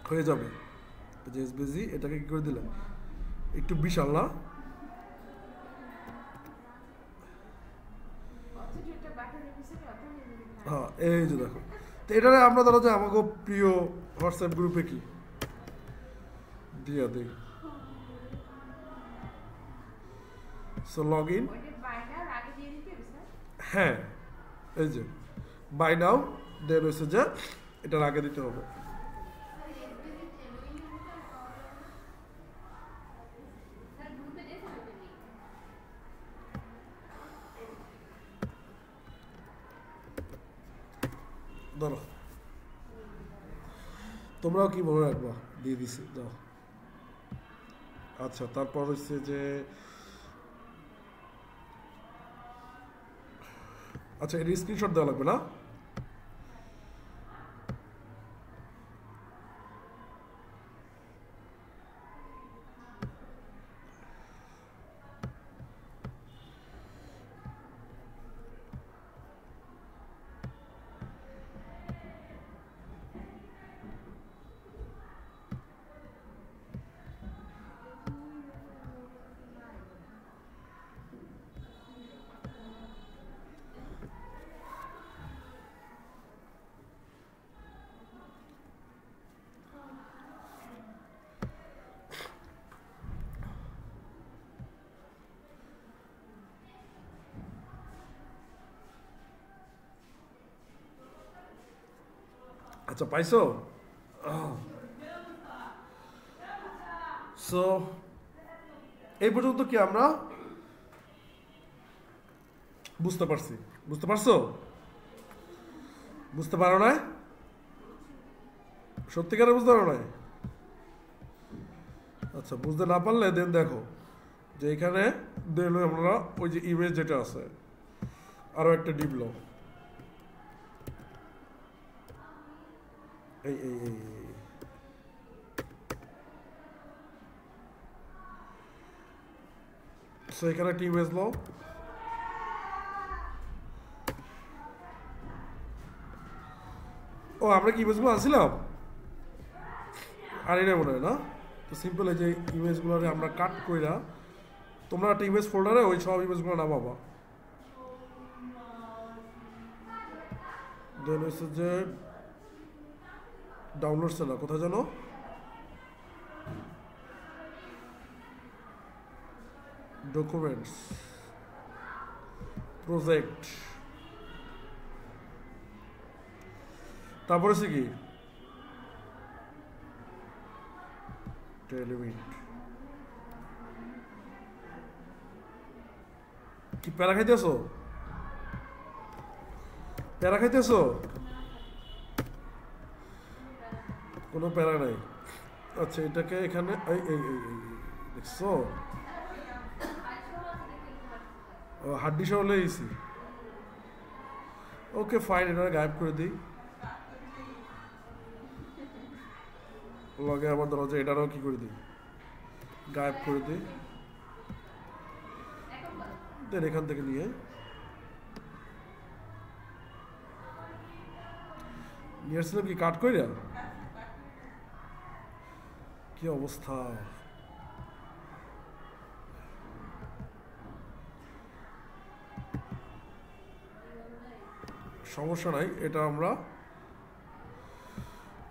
হয়ে যাবে যে এসবিজি এটাকে কি করে দিলে একটু বিশাল না হ্যাঁ এই যে দেখো তো এটারে আমরা ধরো যে আমাকে প্রিয় হোয়াটসঅ্যাপ গ্রুপে কি দিয়া দিই সো লগ ইন হ্যাঁ এই যে বাই নাও দেন হচ্ছে যে এটার আগে দিতে হবে ধরো তোমরাও কি মনে রাখবা দিয়ে দিছি দাও আচ্ছা তারপর হচ্ছে যে আচ্ছা এর স্ক্রিনশট দেওয়া লাগবে না আচ্ছা পাইছো সো এই পর্যন্ত কি আমরা বুঝতে পারছি বুঝতে পারছো বুঝতে পারো না সত্যিকারে বুঝতে পারো না আচ্ছা বুঝতে না পারলে দেন দেখো যে এখানে দেন আমরা ওই যে ইমেজ যেটা আছে আরো একটা ডিপলো এই এই এই সো এখানে একটা ইমেজ লো ও আমরা কি ইমেজগুলো আনছিলাম আর এটা মনে হয় না তো সিম্পল এই যে ইমেজগুলো আমরা কাট কইরা তোমরা একটা ইমেজ ফোল্ডারে ওই সব ইমেজগুলো নামাবা দেন হচ্ছে যে ডাউনলোডস না কোথায় জানো ডকুমেন্টস প্রজেক্ট তারপরে সে কি টেলিমিট কি প্যারা খাইতেছো প্যারা খাইতেছো কোনো প্যারা নাই আচ্ছা এটাকে এখানে এই এই এই দেখছো হাড্ডি সহ লেগেছি ওকে ফাইন এটা গায়েব করে দিই লগে আমার ধরো যে এটারও কি করে দিই গায়েব করে দিই দেন এখান থেকে নিয়ে আসছিলাম কি কাট কইরা কি অবস্থা সমস্যা নাই এটা আমরা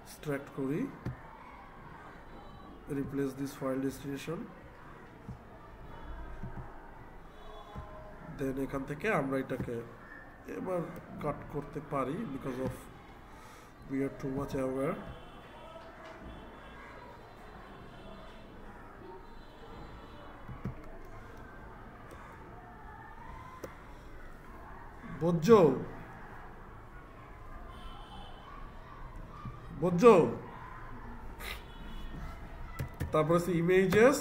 extract করি replace this file destination দেন এখান থেকে আমরা এটাকে এবার কাট করতে পারি because of we are too much aware বুঝছো বুঝছো তারপরে হচ্ছে ইমেজেস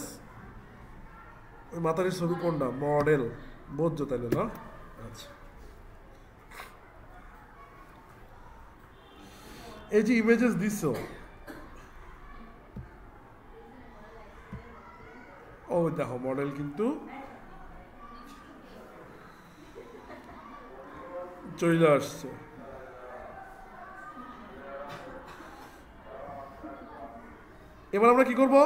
ওই মাথার ছবি কোনটা মডেল বুঝছো তাইলে না আচ্ছা এই যে ইমেজেস দিছো ও দেখো মডেল কিন্তু চলে আসছে। এবার আমরা কি করব?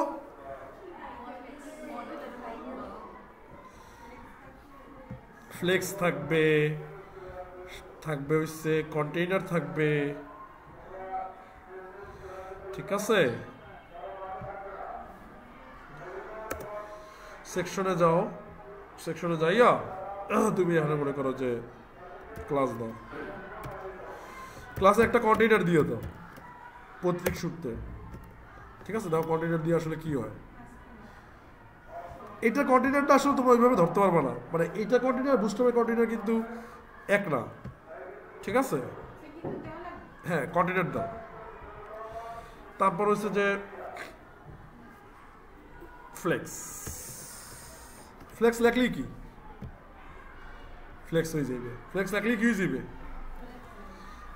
ফ্লেক্স থাকবে, থাকবে হচ্ছে কন্টেইনার থাকবে, ঠিক আছে? সেকশনে যাও, সেকশনে যাইয়া তুমি এখানে মনে করো যে ক্লাস দাও, ক্লাসে একটা কন্টেইনার দিয়ে দাও প্রত্যেক সূত্রে, ঠিক আছে? দাও কন্টেইনার দিয়ে আসলে কি হয়, এটা কন্টেইনারটা আসলে তোমরা ওইভাবে ধরতে পারবে না, মানে এইটা কন্টেইনার বুস্টআপের কন্টেইনার কিন্তু এক না, ঠিক আছে? হ্যাঁ কন্টেইনার দাও। তারপর হচ্ছে যে ফ্লেক্স, ফ্লেক্স লেখলেই কি ফ্লেক্স হয়ে যাবে, ফ্লেক্স লেখলেই কি হয়ে যাবে,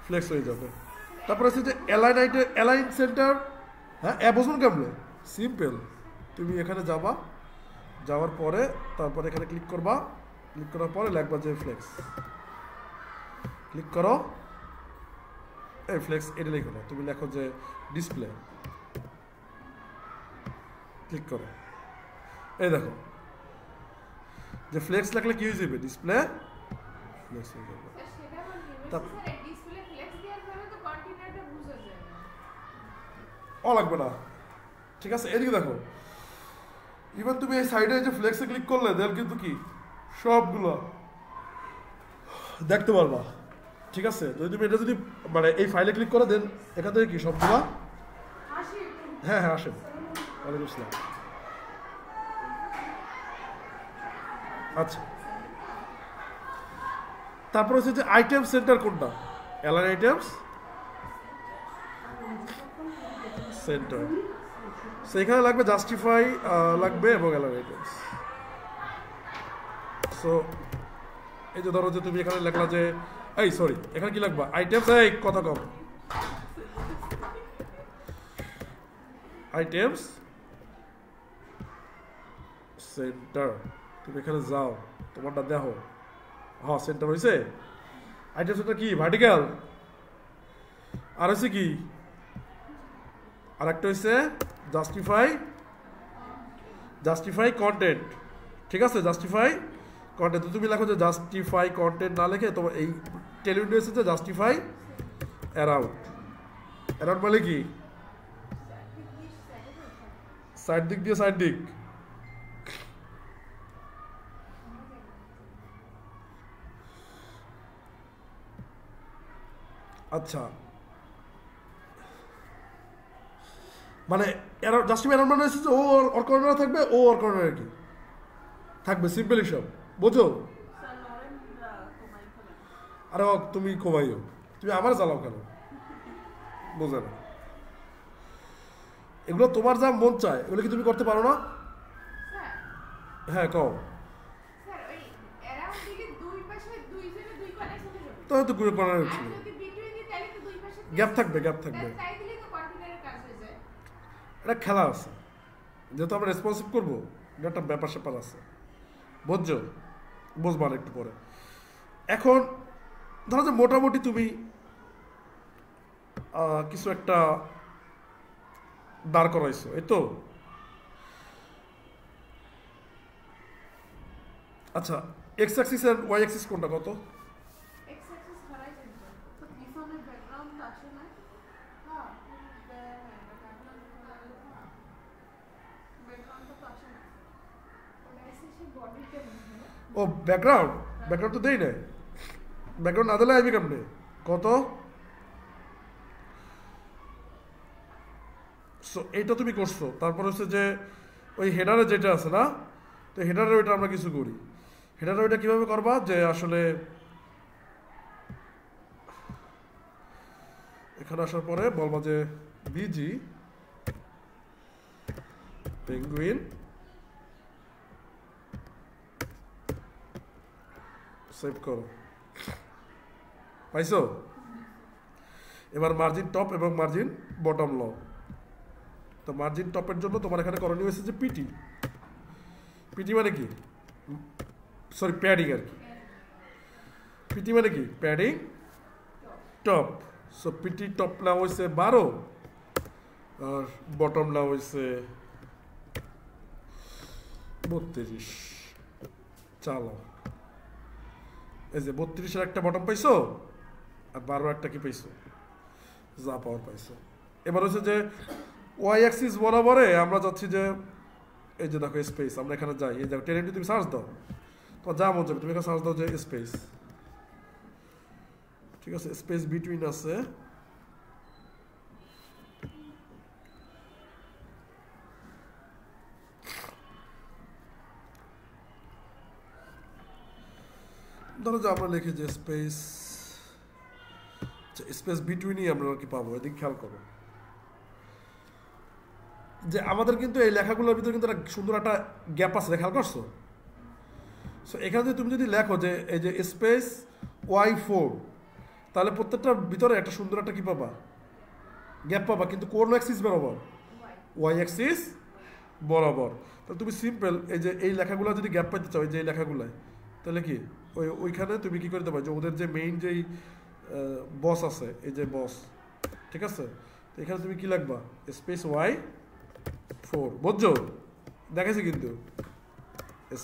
ফ্লেক্স হয়ে যাবে। তারপর হচ্ছে যে অ্যালাইন সেন্টার, হ্যাঁ বুঝুন কেমনে, সিম্পল। তুমি এখানে যাবা, যাওয়ার পরে তারপরে এখানে ক্লিক করবা, ক্লিক করার পরে লিখবা যে ফ্লেক্স, ক্লিক করো, এই ফ্লেক্স এটা লিখো না, তুমি লেখো যে ডিসপ্লে, ক্লিক করো, এই দেখো যে ফ্লেক্স লাগলে কি হয়ে যাবে, ডিসপ্লে ফ্লেক্স হয়ে যাবে। ও লাগবে না, ঠিক আছে? এদিকে দেখো, ইভেন তুমি এই সাইডে যে ফ্লেক্সে ক্লিক করলে দেন কিন্তু কি সবগুলো দেখতে পারবা, ঠিক আছে? যদি তুমি এটা যদি মানে এই ফাইলে ক্লিক করো দেন এখান থেকে কি সবগুলো, হ্যাঁ হ্যাঁ আসেন, ওয়ালাইকুম আসসালাম। আচ্ছা, তারপর হচ্ছে যে আইটেম সেন্টার কোনটা, অ্যালাইন আইটেমস সেন্টার, সেখানে লাগবে জাস্টিফাই লাগবে এবং অ্যালাইন আইটেমস। সো এই যে ধরো যে তুমি এখানে লেখলা যে এই সরি এখানে কি লাগবে, আইটেমস, এই কথা কম, আইটেমস সেন্টার, তুমি এখানে যাও, তোমারটা দেখো, হ্যাঁ সেন্টার হয়েছে। আইটেম সেন্টার কি ভার্টিক্যাল, আর হচ্ছে কি আর একটা হচ্ছে জাস্টিফাই কন্টেন্ট, ঠিক আছে? জাস্টিফাই কন্টেন্ট, তুমি লেখো যে জাস্টিফাই কন্টেন্ট না লিখে তোমার এই টেলিউইন্ডো এসেছে জাস্টিফাই অ্যারাউন্ড, অ্যারাউন্ড মানে কি সাইড দিক দিয়ে সাইড দিক, আচ্ছা মানে জাস্টিফাই অ্যারাউন্ড মানে হচ্ছে ও ওর কর্নারে থাকবে, ও ওর কর্নারে কি থাকবে, সিম্পল হিসাব, বোঝো? আরে তুমি কমাইও, তুমি আমার জ্বালাও কেন, বোঝে না? এগুলো তোমার যা মন চায় এগুলো কি তুমি করতে পারো না? হ্যাঁ কও, তো হয়তো ঘুরে কর্নারে ছিল, গ্যাপ থাকবে, গ্যাপ থাকবে, এটা খেলা আছে, যেহেতু আমরা রেসপন্সিভ করবো একটা ব্যাপার স্যাপার আছে, বুঝছো? বুঝবা না একটু পরে। এখন ধরো যে মোটামুটি তুমি কিছু একটা দাঁড় করাইছো, এই তো আচ্ছা, এক্স অ্যাক্সিস আর ওয়াই অ্যাক্সিস কোনটা কত? ও ব্যাকগ্রাউন্ড, ব্যাকগ্রাউন্ড তো দেই না, ব্যাকগ্রাউন্ড না দিলে আইবি কেমনে, কত? সো এইটা তুমি করছো। তারপর হচ্ছে যে ওই হেডারে যেটা আছে না, তো হেডারে ওইটা আমরা কিছু করি, হেডারে ওইটা কীভাবে করবা, যে আসলে এখানে আসার পরে বলবা যে বিজি পেঙ্গুইন সেভ করো, পাইছো? এবার মার্জিন টপ এবং মার্জিন বটম লও। তো মার্জিন টপের জন্য তোমার এখানে করণীয় হয়েছে যে পিটি, পিটি মানে কি, সরি প্যাডিং আর কি, পিটি মানে কি padding top so PT top না হয়েছে 12 আর বটম না হয়েছে 32 চলো এই যে 32-এর একটা বটম পাইছো আর 12 একটা কি পাইছো যা পাওয়ার পাইছো এবার হচ্ছে যে ওয়াই অ্যাক্সিস বরাবরে আমরা যাচ্ছি যে এই যে দেখো স্পেস আমরা এখানে যাই এই দেখো 10 তুমি সার্চ দাও তোমার যা মন যাবে তুমি এখানে সার্চ দাও যে স্পেস ঠিক আছে স্পেস বিটুইন আছে ধরো যে আমরা লিখি যে স্পেস স্পেস বিটুইনই আমরা কি পাবো এদিকে খেয়াল করো যে আমাদের কিন্তু এই লেখাগুলোর ভিতরে কিন্তু একটা সুন্দর একটা গ্যাপ আছে খেয়াল করছো সো এখানে তুমি যদি লেখো যে এই যে স্পেস y4 তাহলে প্রত্যেকটার ভিতরে একটা সুন্দর একটা কি পাবা গ্যাপ পাবা কিন্তু কোন অ্যাক্সিস বরাবর y অ্যাক্সিস বরাবর তাহলে তুমি সিম্পল এই যে এই লেখাগুলো যদি গ্যাপ পাইতে চাও এই যে এই লেখাগুলোয় তাহলে কি ওইখানে তুমি কি করতে পারো যে ওদের যে মেইন যেই বস আছে এই যে বস ঠিক আছে তো এখানে তুমি কি লিখবা স্পেস y4 বুঝছো দেখাইছি কিন্তু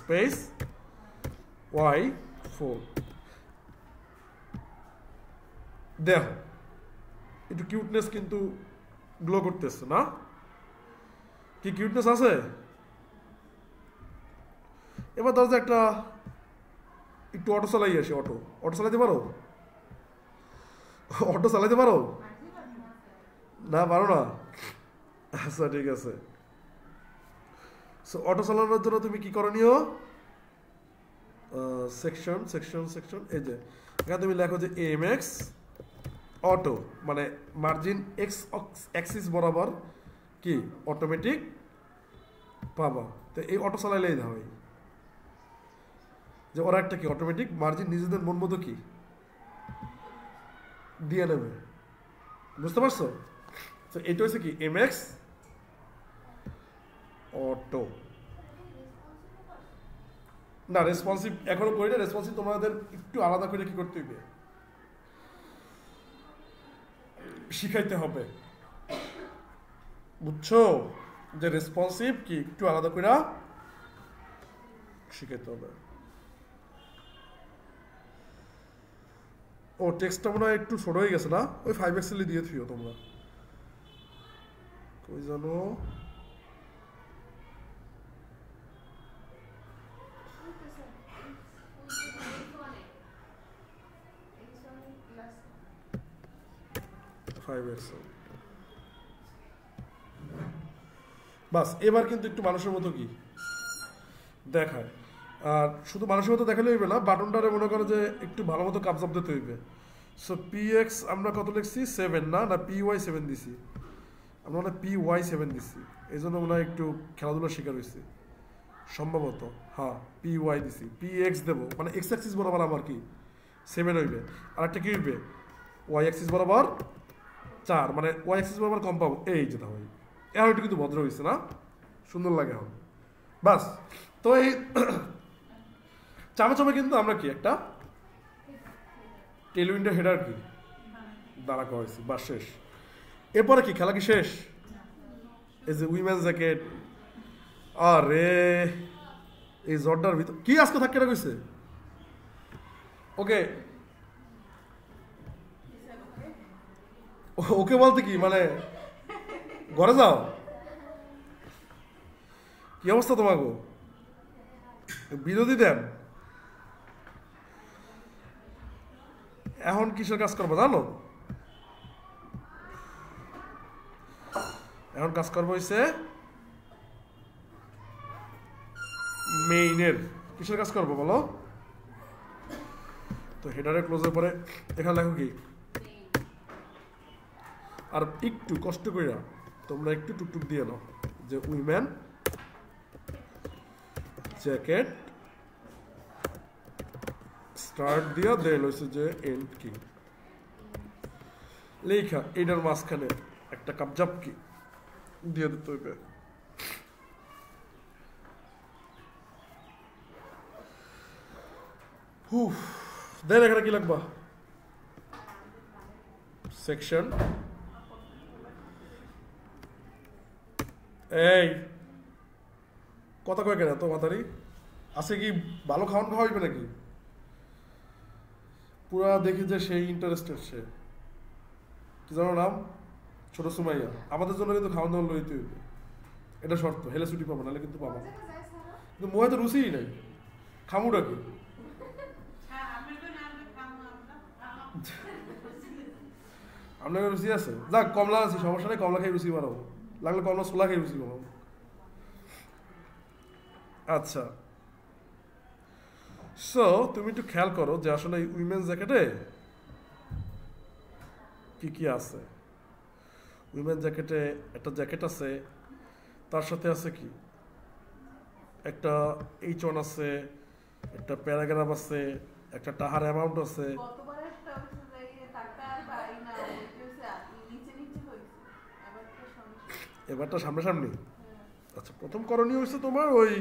স্পেস y4 দেখো একটু কিউটনেস কিন্তু গ্লো করতেছে না কি কিউটনেস আছে এবার ধরো যে একটা একটু অটো চালাই আসি অটো চালাতে পারো অটো চালাতে পারো না পারো না আচ্ছা ঠিক আছে সো অটো চালানোর জন্য তুমি কি করণীয় সেকশন এই যে এখানে তুমি লেখো যে এমএক্স অটো মানে মার্জিন এক্স অ্যাক্সিস বরাবর কি অটোমেটিক পাবা তো এই অটো চালাইলেই হয় যে ওরা একটা কি অটোমেটিক মার্জিন নিজেদের মন মতো কি দিয়ে নেবে বুঝতে পারছো তো এটা হচ্ছে কি এমএক্স অটো না রেসপন্সিভ এখনো করি না রেসপন্সিভ তোমাদের একটু আলাদা করে কি করতে হবে শিখাইতে হবে বুঝছো যে রেসপন্সিভ কি একটু আলাদা করে শিখাইতে হবে ও টেক্সটটা মনে হয় একটু ছোট হয়ে গেছে না ওই 5 এক্সেল দিয়ে থিও তোমরা কই জানো বাস এবার কিন্তু একটু মানুষের মতো কি দেখায় আর শুধু মানুষের মতো দেখালে হইবে না বাটনটারে মনে করো যে একটু ভালো মতো কাবজাব দিতে হইবে সো px আমরা কত লিখছি 7 না py7 দিছি আমরা মনে py7 দিছি এই জন্য মনে হয় একটু খেলাধুলার শিকার হয়েছে সম্ভবত হ্যাঁ py দিছি px দেবো মানে x অ্যাক্সিস বরাবর আমার কি 7 হইবে আর একটা কি হইবে y অ্যাক্সিস বরাবর 4 মানে y অ্যাক্সিস বরাবর কম পাবো এই যেটা হয় এখন একটু কিন্তু ভদ্র হয়েছে না সুন্দর লাগে এখন বাস তো এই চামে কিন্তু আমরা কি একটা টেলউইন্ডের হেডার কি দাঁড়া করেছি বাস শেষ এরপরে কি খেলা কি শেষ এই যে উইমেন্স জ্যাকেট আরে এই জর্ডার ভিতর কি আজকে থাকে না কইছে ওকে ওকে বলতে কি মানে ঘরে যাও কি অবস্থা তোমাকে বিরোধী দেন এখন কিসের কাজ করবো জানো এখন কাজ করবো হইছে মেইনের কিসের কাজ করবো বলো তো হেডারে ক্লোজের পরে এখানে লেখো কি আর একটু কষ্ট কইরা তোমরা একটু টুকটুক দিয়ে নাও যে উইমেন জ্যাকেট স্টার্ট দিয়া দেন হইছে যে এন্ড কি লেখা এটার মাঝখানে একটা কাবজাব কি দিয়ে দিতে হইবে দেন এখানে কি লাগবা সেকশন এই কথা কয় কেন তো মাতারি আছে কি ভালো খাওয়ান খাওয়াইবে নাকি পুরা দেখি যে সেই ইন্টারেস্টেড সে কি জানো নাম ছোট সুমাইয়া আমাদের জন্য কিন্তু খাওয়ান দাওয়ান লইতে হইবে এটা শর্ত হেলে ছুটি পাবো নাহলে কিন্তু পাবো কিন্তু মোহে তো রুচিই নাই খামুটা কি আপনার রুচি আছে যাক কমলা আছে সমস্যা নেই কমলা খেয়ে রুচি বাড়াবো লাগলে কমলা ছোলা খেয়ে রুচি বাড়াবো আচ্ছা সো তুমি একটু খেয়াল করো যে আসলে উইমেন্স জ্যাকেটে কি কি আছে উইমেন জ্যাকেটে একটা জ্যাকেট আছে তার সাথে আছে কি একটা H1 আছে একটা প্যারাগ্রাফ আছে একটা টাহার অ্যামাউন্ট আছে গতবার একটা হচ্ছে যে টাকা আর পাই না নিচে নিচে হইছে এবারটা সামনাসামনি আচ্ছা প্রথম করণীয় হচ্ছে তোমার ওই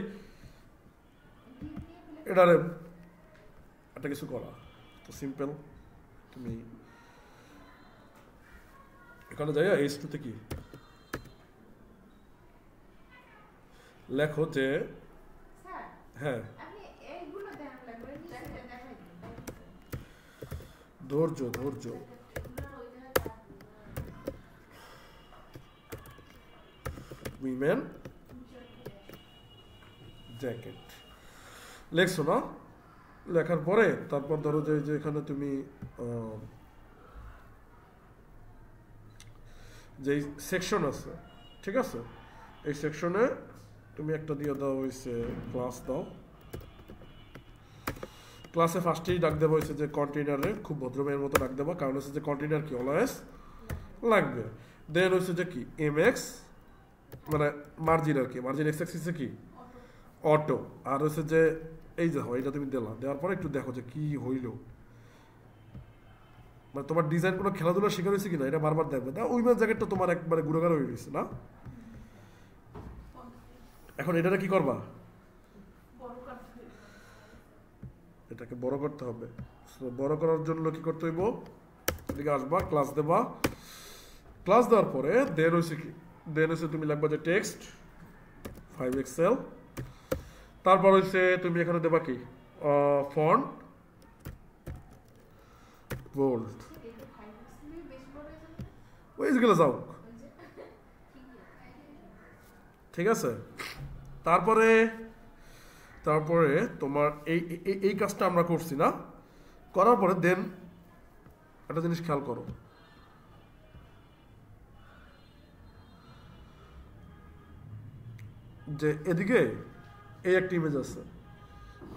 এটারে একটা কিছু করা তো সিম্পল তুমি এখানে যাই H2 তে কি লেখো যে হ্যাঁ ধৈর্য ধৈর্য উইমেন জ্যাকেট লেখছো না লেখার পরে তারপর ধরো যে এখানে তুমি যে সেকশন আছে ঠিক আছে এই সেকশনে তুমি একটা দিয়ে দাও হয়েছে ক্লাস দাও ক্লাসে ফার্স্টেই ডাক দেওয়া হয়েছে যে কন্টেইনারে খুব ভদ্রমের মতো ডাক দেবা কারণ হচ্ছে যে কন্টেইনার কি অলওয়েজ লাগবে দেন হচ্ছে যে কি mx মানে মার্জিন আর কি মার্জিন x অ্যাক্সিসে কি অটো আর হচ্ছে যে এই যে হয় এটা তুমি দিলা দেওয়ার পরে একটু দেখো যে কি হইল মানে তোমার ডিজাইন কোনো খেলাধুলা শেখা হয়েছে কিনা এটা বারবার দেখবে না উইমেন জ্যাকেটটা তোমার একবারে গুড়াগাড় হয়ে গেছে না এখন এটাকে কি করবা এটাকে বড় করতে হবে বড় করার জন্য কি করতে হইব এদিকে আসবা ক্লাস দেবা ক্লাস দেওয়ার পরে দেন হয়েছে কি দেন হচ্ছে তুমি লাগবা যে টেক্সট 5XL তারপর হচ্ছে তুমি এখানে দেবা কি ফন্ট বোল্ড ওইগুলো যাও ঠিক আছে তারপরে তারপরে তোমার এই কাজটা আমরা করছি না করার পরে দেন একটা জিনিস খেয়াল করো যে এদিকে এই একটা ইমেজ আছে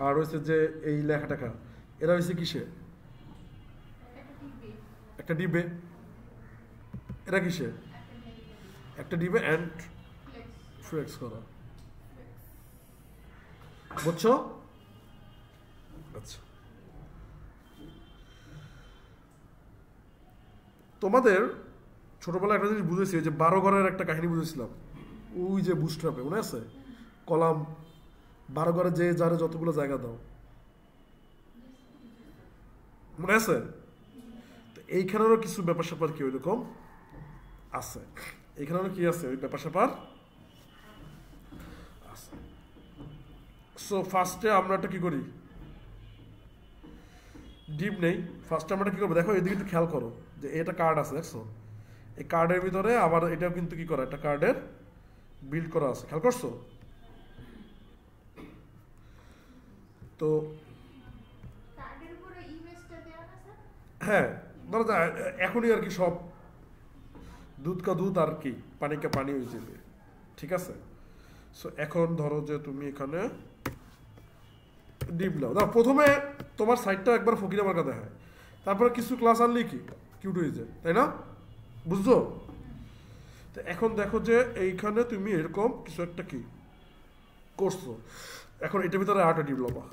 আর হচ্ছে যে এই লেখা টাকা এরা হচ্ছে কিসে একটা ডিবে এরা কিসে একটা ডিবে অ্যান্ড ফ্লেক্স করা বুঝছো আচ্ছা তোমাদের ছোটবেলায় একটা জিনিস বুঝেছি যে 12 ঘরের একটা কাহিনী বুঝেছিলাম ওই যে বুস্ট্রাপে মনে আছে কলাম 12 ঘরে যে যারে যতগুলো জায়গা দাও মনে আছে তো এইখানেরও কিছু ব্যাপার স্যাপার কি ওইরকম আছে এইখানেরও কি আছে ওই ব্যাপার স্যাপার আছে সো ফার্স্টে আমরা একটা কি করি ডিপ নেই ফার্স্টে আমরা কি করবো দেখো এদিকে একটু খেয়াল করো যে এটা কার্ড আছে দেখছো এই কার্ডের ভিতরে আবার এটাও কিন্তু কি করা একটা কার্ডের বিল্ড করা আছে খেয়াল করছো তো হ্যাঁ ধরো এখনই আর কি সব দুধ কা দুধ আর কি পানি কা পানি হয়ে যাবে ঠিক আছে সো এখন ধরো যে তুমি এখানে ডিপ নাও ধরো প্রথমে তোমার সাইডটা একবার ফকির আমার কাছে হয় তারপরে কিছু ক্লাস আনলেই কি কিউট হয়ে যায় তাই না বুঝছো তো এখন দেখো যে এইখানে তুমি এরকম কিছু একটা কি করছো এখন এটার ভিতরে আরেকটা ডিপ লবা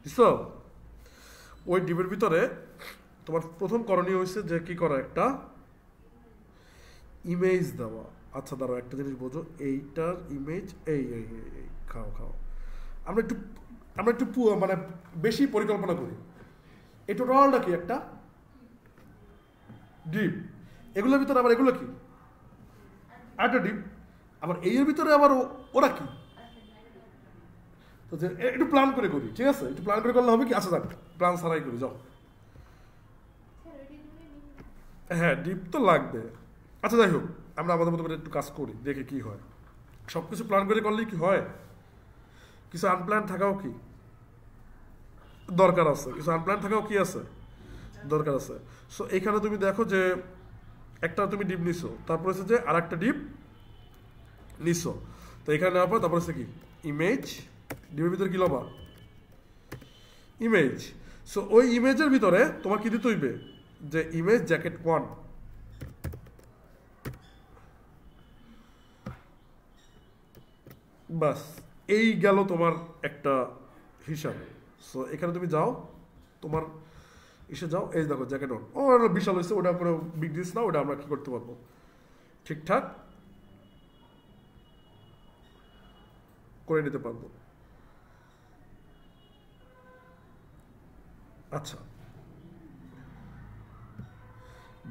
বুঝছো ওই ডিপের ভিতরে তোমার প্রথম করণীয় হয়েছে যে কি করা একটা ইমেজ দেওয়া আচ্ছা দাঁড়াও একটা জিনিস বোঝো এইটার ইমেজ এই এই খাও খাও আমরা একটু মানে বেশি পরিকল্পনা করি এই টোটালটা কি একটা ডিপ, এগুলোর ভিতরে আবার এগুলো কি একটা ডিপ, আবার এর ভিতরে আবার ওরা কি। তো একটু প্ল্যান করে করি, ঠিক আছে? একটু প্ল্যান করে করলে হবে কি? আচ্ছা যাক, প্ল্যান ছাড়াই করি, যাও। হ্যাঁ, ডিপ তো লাগবে। আচ্ছা যাই হোক, আমরা আমাদের মতো করে একটু কাজ করি, দেখি কি হয়। সব কিছু প্ল্যান করে করলে কি হয়? কিছু আনপ্ল্যান থাকাও কি দরকার আছে, কিছু আনপ্ল্যান থাকাও কি আছে দরকার আছে। সো এখানে তুমি দেখো যে একটা তুমি ডিপ নিছো, তারপর হচ্ছে যে আর একটা ডিপ নিছো। তো এখানে নেওয়ার পর তারপর হচ্ছে কি ইমেজ, ডিপের ভিতরে কি লবা ইমেজ। সো ওই ইমেজের ভিতরে তোমার কি দিতে হইবে যে ইমেজ জ্যাকেট 1, বাস এই গেল তোমার একটা হিসাব। সো এখানে তুমি যাও, তোমার এসে যাও, এই দেখো জ্যাকেট 1, ও বিশাল হয়েছে, ওটা কোনো বিগ ডিস না, ওটা আমরা কি করতে পারবো ঠিকঠাক করে নিতে পারবো। আচ্ছা,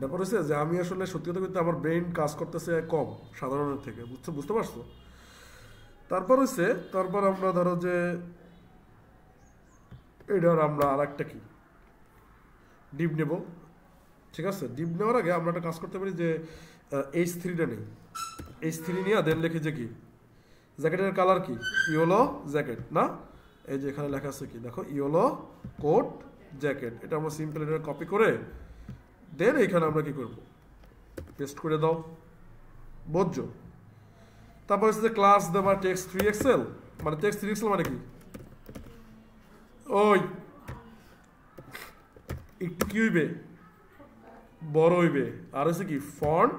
ব্যাপার হচ্ছে যে আমি আসলে সত্যি কথা বলতে আমার ব্রেন কাজ করতেছে কম সাধারণের থেকে, বুঝতে পারছো? তারপর আমরা ধরো যে এটার আমরা আর একটা কি ডিপ নেব, ঠিক আছে? ডিপ নেওয়ার আগে আমরা একটা কাজ করতে পারি যে H3টা নেই, H3 নিয়ে দেন লিখে যে কি জ্যাকেটের কালার কি ইয়েলো জ্যাকেট না, এই যে এখানে লেখা আছে কি দেখো ইয়েলো কোট জ্যাকেট। এটা আমরা সিম্পল এটা কপি করে দেন এইখানে আমরা কি করব পেস্ট করে দাও, বুঝছো? তারপর হচ্ছে যে ক্লাস দেবা টেক্সট 3XL, মানে টেক্সট 3XL মানে কি ওই একটু কি হইবে বড় হইবে, আর হচ্ছে কি ফন্ট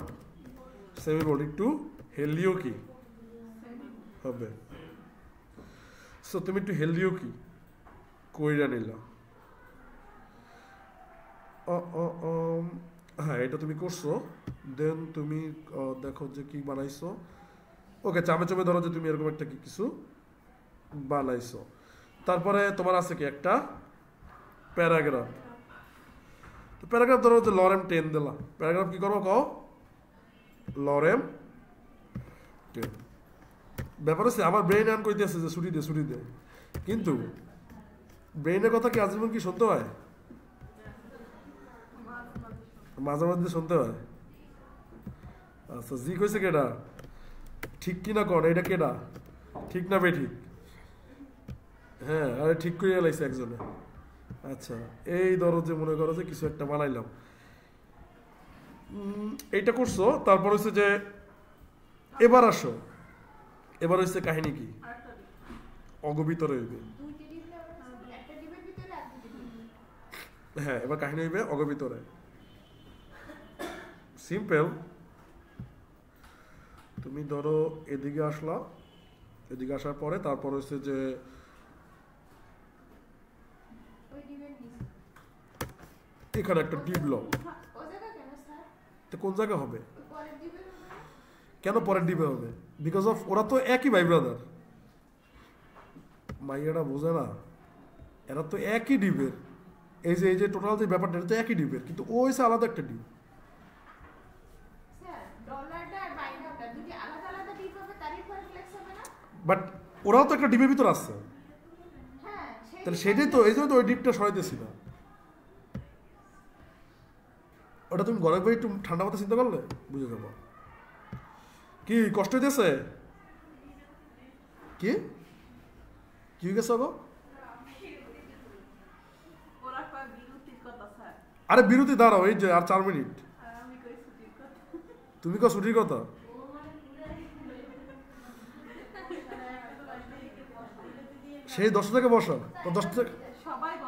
সেমি বোল্ড, একটু হেলদিও কি হবে। সো তুমি একটু হেলদিও কি কইরা নিলা। হ্যাঁ, এটা তুমি করছো, দেন তুমি দেখো যে কি বানাইছো। ওকে, চামে চামে ধরো যে তুমি এরকম একটা কি কিছু বানাইছো। তারপরে তোমার আছে কি একটা প্যারাগ্রাফ, তো প্যারাগ্রাফ ধরো যে লরেম 10 দিলা, প্যারাগ্রাফ কি করবো কও লরেম 10। ব্যাপার হচ্ছে আমার ব্রেন আন কইতেছে যে ছুটি দে, কিন্তু ব্রেনের কথা কি আজীবন কি শুনতে হয়? মাঝে মাঝে শুনতে হয়। আচ্ছা, জি কইছে কেডা ঠিক কিনা কর, এটা কেডা ঠিক না বে ঠিক? হ্যাঁ, আরে ঠিক করে লাইছে একজনে। আচ্ছা, এই ধরো যে মনে করো যে কিছু একটা বানাইলাম, এইটা করছো। তারপর হচ্ছে যে এবার আসো, এবার হচ্ছে কাহিনী কি অগভিতরে হইবে। হ্যাঁ, এবার কাহিনী হইবে অগভিতরে, সিম্পল। তুমি ধরো এদিকে আসলা, এদিকে আসার পরে তারপর হচ্ছে যে এখানে একটা ডিপ ল, কোন জায়গা হবে কেন পরের ডিপে হবে? বিকজ অফ ওরা তো একই ভাই ব্রাদার, মাইয়াটা বোঝে না, এরা তো একই ডিপের। এই যে টোটাল যে ব্যাপারটা এটা তো একই ডিপের, কিন্তু ও হচ্ছে আলাদা একটা ডিপ। বাট ওরাও তো একটা ডিপের ভিতর আসছে, তাহলে সেটাই তো, এই জন্য তো ওই ডিপটা সরাইতেছি না। ওটা তুমি গরম করে একটু ঠান্ডা মাথা চিন্তা করলে বুঝে যাবো। কি কষ্ট হইতেছে? কি কি হয়ে গেছে গো? আরে বিরতি দাঁড়াও, এই যে আর 4 মিনিট। তুমি কো ছুটির কথা? সেই 10 থেকে বসা তো 10 থেকে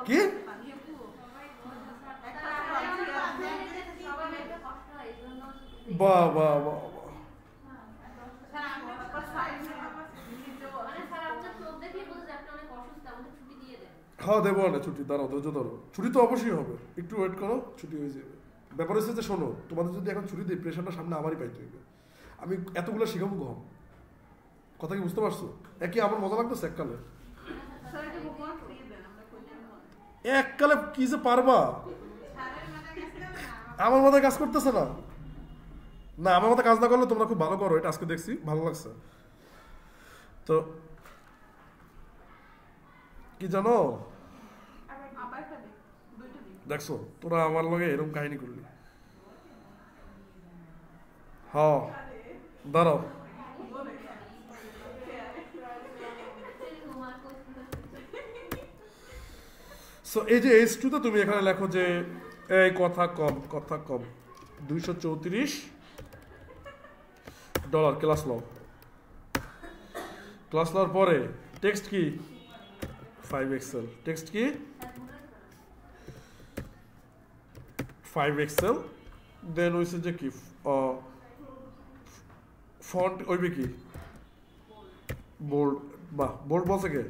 কি বাহ বাহ বাহ, হ্যাঁ দেবো না ছুটি, দাঁড়াও ধৈর্য ধরো, ছুটি তো অবশ্যই হবে, একটু ওয়েট করো, ছুটি হয়ে যাবে। ব্যাপার হচ্ছে যে শোনো, তোমাদের যদি এখন ছুটি দিই প্রেশারটা সামনে আমারই পাইতে হইবে, আমি এতগুলো শিখাবো কম, কথা কি বুঝতে পারছো? একই আমার মজা লাগতেছে এককালে। এককালে কি যে পারবা, আমার মাথায় কাজ করতেছে না। না আমার মাথায় কাজ না করলে তোমরা খুব ভালো করো, এটা আজকে দেখছি ভালো লাগছে। তো কি জানো, দেখছো তোরা আমার লগে এরকম কাহিনী করলি। হ্যাঁ দাঁড়াও, সো এই যে H2 তে তুমি এখানে লেখো যে এই কথা কম $234 ক্লাস লও। ক্লাস লওয়ার পরে টেক্সট কি 5 এক্সেল, টেক্সট কি 5 এক্সেল। দেন হইছে যে কি ফন্ট হইবে কি বোল্ড, বাহ বোল্ড বলছে কে,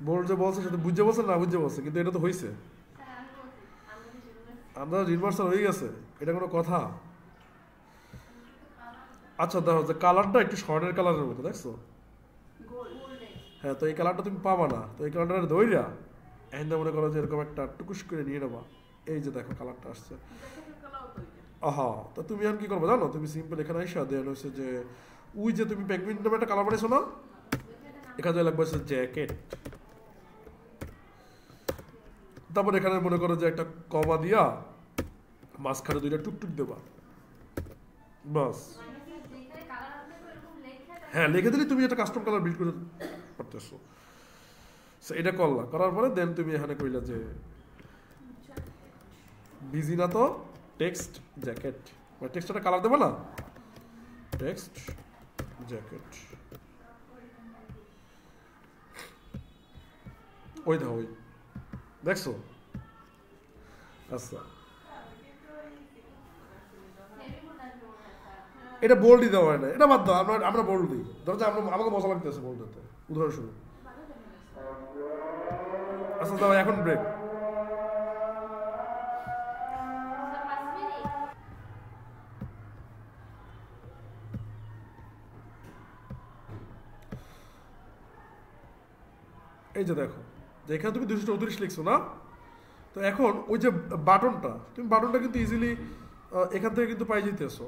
বোল্ড যে বলছে সেটা বুঝে বলছে না বুঝে বলছে, কিন্তু এটা তো হয়েছে, আমরা রিভার্সাল হয়ে গেছে, এটা কোনো কথা? আচ্ছা দেখো যে কালারটা একটু স্বর্ণের কালারের মতো, দেখছো? হ্যাঁ, তো এই কালারটা তুমি পাবা না, তো এই কালারটা ধৈর্যা এখানে মনে করো যে এরকম একটা টুকুস করে নিয়ে নেবা, এই যে দেখো কালারটা আসছে। আহা, তো তুমি এখন কি করবো জানো, তুমি সিম্পল এখানে আইসা দেন হচ্ছে যে ওই যে তুমি পেঙ্গুইন নামে একটা কালার বানিয়েছো না, এখানে লাগবে হচ্ছে জ্যাকেট। তারপর এখানে মনে করো যে একটা কমা দিয়া মাঝখানে 2টা টুকটুক দেবা, বাস। হ্যাঁ, লিখে দিলে তুমি একটা কাস্টম কালার বিল্ড করে পারতেছো। এটা করলা, করার পরে দেন তুমি এখানে কইলা যে বিজি না তো টেক্সট জ্যাকেট, মানে টেক্সট একটা কালার দেবো না, টেক্সট জ্যাকেট। ওই দেখো ওই দেখছো? আচ্ছা, এটা বোল্ড দিতে হয় না, এটা বাদ দাও, আমরা বোল্ড দিই। ধরো যে আমাকে মজা লাগতেছে বোল্ড দিতে, উদাহরণস্বরূপ। আচ্ছা দাও, এখন ব্রেক। এই যে দেখো যে এখানে তুমি 234 লিখছো না, তো এখন ওই যে বাটনটা, তুমি বাটনটা কিন্তু ইজিলি এখান থেকে কিন্তু পাই যেতেছো।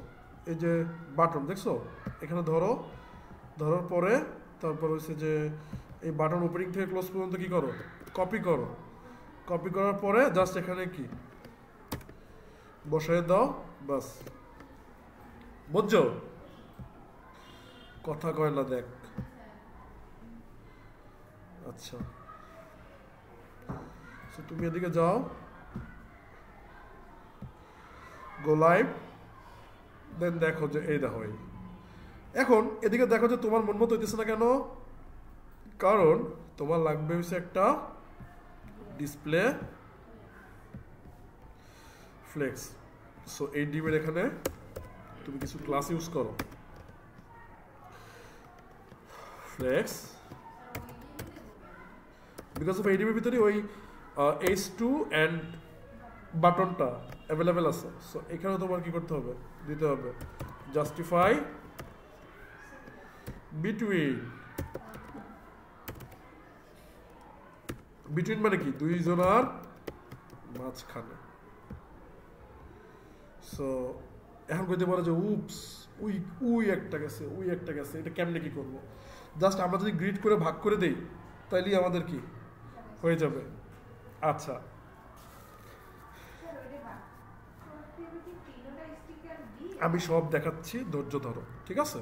এই যে বাটন দেখছো, এখানে ধরো, ধরার পরে তারপর হচ্ছে যে এই বাটন ওপেনিং থেকে ক্লোজ পর্যন্ত কি করো, কপি করো। কপি করার পরে জাস্ট এখানে কি বসায় দাও, বাস। বুঝছো? কথা কয় না দেখ। আচ্ছা, তুমি এদিকে যাও, গো লাইভ, দেন দেখো যে এই দেখো এই। এখন এদিকে দেখো যে তোমার মন মতো হইতেছে না কেন, কারণ তোমার লাগবে হচ্ছে একটা ডিসপ্লে ফ্লেক্স। সো এই ডিমের এখানে তুমি কিছু ক্লাস ইউজ করো, ফ্লেক্স। বিকজ অফ এইডিবির ভিতরে ওই H2 অ্যান্ড বাটনটা অ্যাভেলেবেল আছে। সো এখানে তোমার কি করতে হবে, দিতে হবে জাস্টিফাই বিটুইন মানে কি দুইজনার মাঝখানে। সো এখন কইতে পারো যে উপস উই একটা গেছে, এটা কেমনে কি করবো? জাস্ট আমরা যদি গ্রিড করে ভাগ করে দেই তাইলেই আমাদের কি হয়ে যাবে। আচ্ছা, আমি সব দেখাচ্ছি, ধৈর্য ধরো, ঠিক আছে?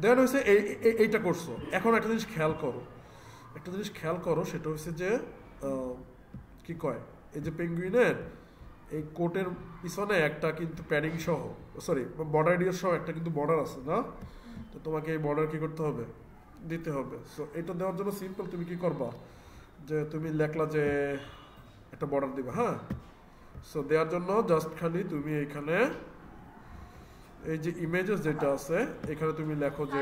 দেন হয়েছে এইটা করছো। এখন একটা জিনিস খেয়াল করো, সেটা হচ্ছে যে কি কয়, এই যে পেঙ্গুইনের এই কোটের পিছনে একটা কিন্তু প্যাডিং সহ, সরি বর্ডার এরিয়া সহ একটা কিন্তু বর্ডার আছে না, তো তোমাকে এই বর্ডার কি করতে হবে, দিতে হবে। সো এটা দেওয়ার জন্য সিম্পল তুমি কি করবা, যে তুমি লেখলা যে একটা বর্ডার দিবা। হ্যাঁ, সো দেওয়ার জন্য জাস্ট খালি তুমি এখানে এই যে ইমেজেস যেটা আছে এখানে তুমি লেখো যে,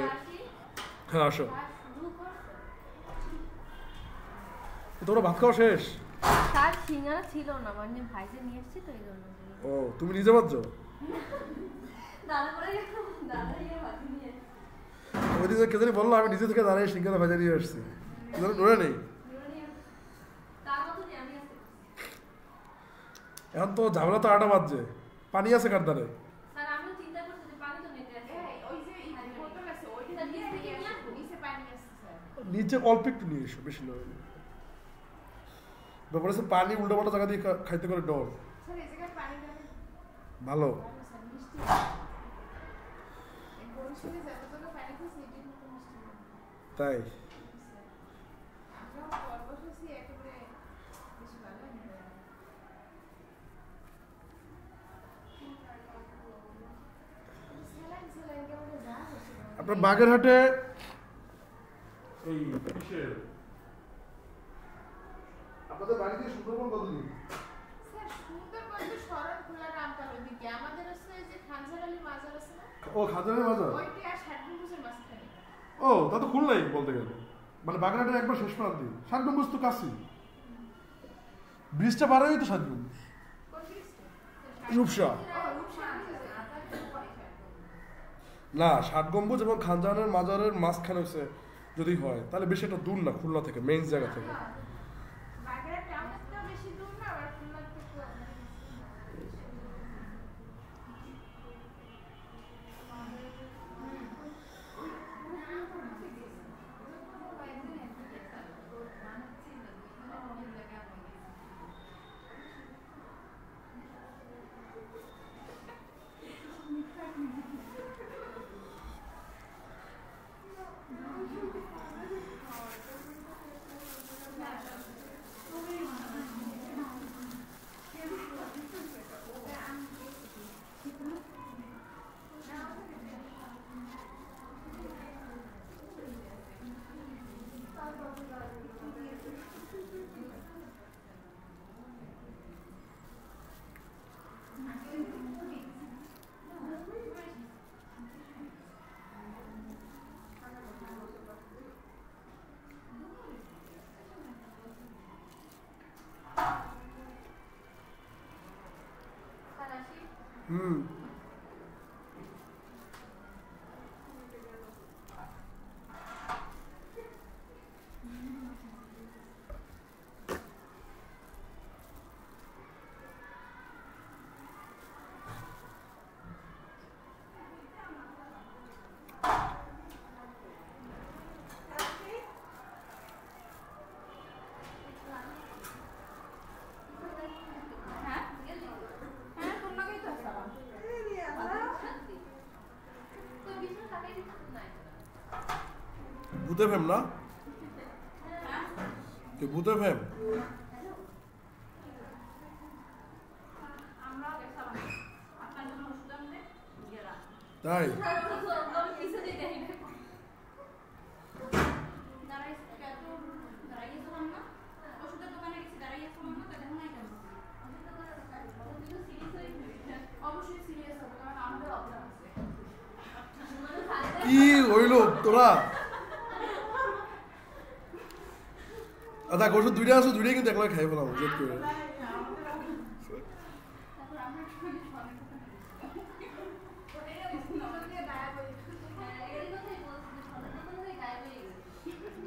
হ্যাঁ আসো, তোমরা ভাত খাওয়া শেষ? তার সিঙ্গারা ছিল না, মানে ভাইজে নিয়ে এসেছি তো এই জন্য। ও তুমি নিজে ভাজছো? ওই দিকে কে জানি বললো, আমি নিজে থেকে দাঁড়িয়ে সিঙ্গারা ভাজা নিয়ে আসছি, নোরা নেই। এখন তো ঝামেলা তো 8টা বাজছে, পানি আছে কার ধারে? স্যার আমি চিন্তা করছি যে পানি তো নিতে আছে ওই যে বোতল আছে ওইটা দিয়ে নিয়ে আসবো, নিচে পানি আছে স্যার। নিচে অল্প একটু নিয়ে এসো, বেশি নয়। ব্যাপার আছে পানি উল্টো পাল্টা জায়গা দিয়ে খাইতে করে ডর। স্যার এই জায়গায় পানি দেন ভালো স্যার, মিষ্টি এই বরিশালে যতগুলো পানি খাইছি এটার মতো মিষ্টি না। তাই আমরা পরবর্তী একেবারে বেশি ভালো লাগে না। স্যালাইন কেমন যা হচ্ছে আপনার বাগেরহাটে এই কিসের আপনাদের বাড়ি থেকে সুন্দরবন কতদূর? স্যার সুন্দরবন তো শরণখোলা রামপাল ওইদিকে, আমাদের হচ্ছে যে খানজার আলী মাজার আছে না, ও খাজানের বাজার। ওইটা আর ষাটগম্বুজের মাঝখানে। ও তা তো খুলনাই বলতে গেলে, মানে বাগেরহাটের একবার শেষ প্রান্তে। 7 গম্বুজ তো কাছেই, ব্রিজটা পার হয়েই তো 7 গম্বুজ। কোন ব্রিজটা? রূপসা ও রূপসা ব্রিজ, আতার পরে ষাটগম্বুজ। না, 7 গম্বুজ এবং খানজাহানের মাজারের মাঝখানে হচ্ছে যদি হয় তাহলে বেশি একটা দূর না খুলনা থেকে, মেইন জায়গা থেকে। বাগেরহাট টাউনের তো বেশি দূর না, আর খুলনার থেকে হুম ভূতে ফেম না, তুই ভূতে ফেম। তাই কি হইল তোরা? আচ্ছা ওষুধ 2টা আছে, 2টাই কিন্তু একলা খাই ফেলাম জেদ করে।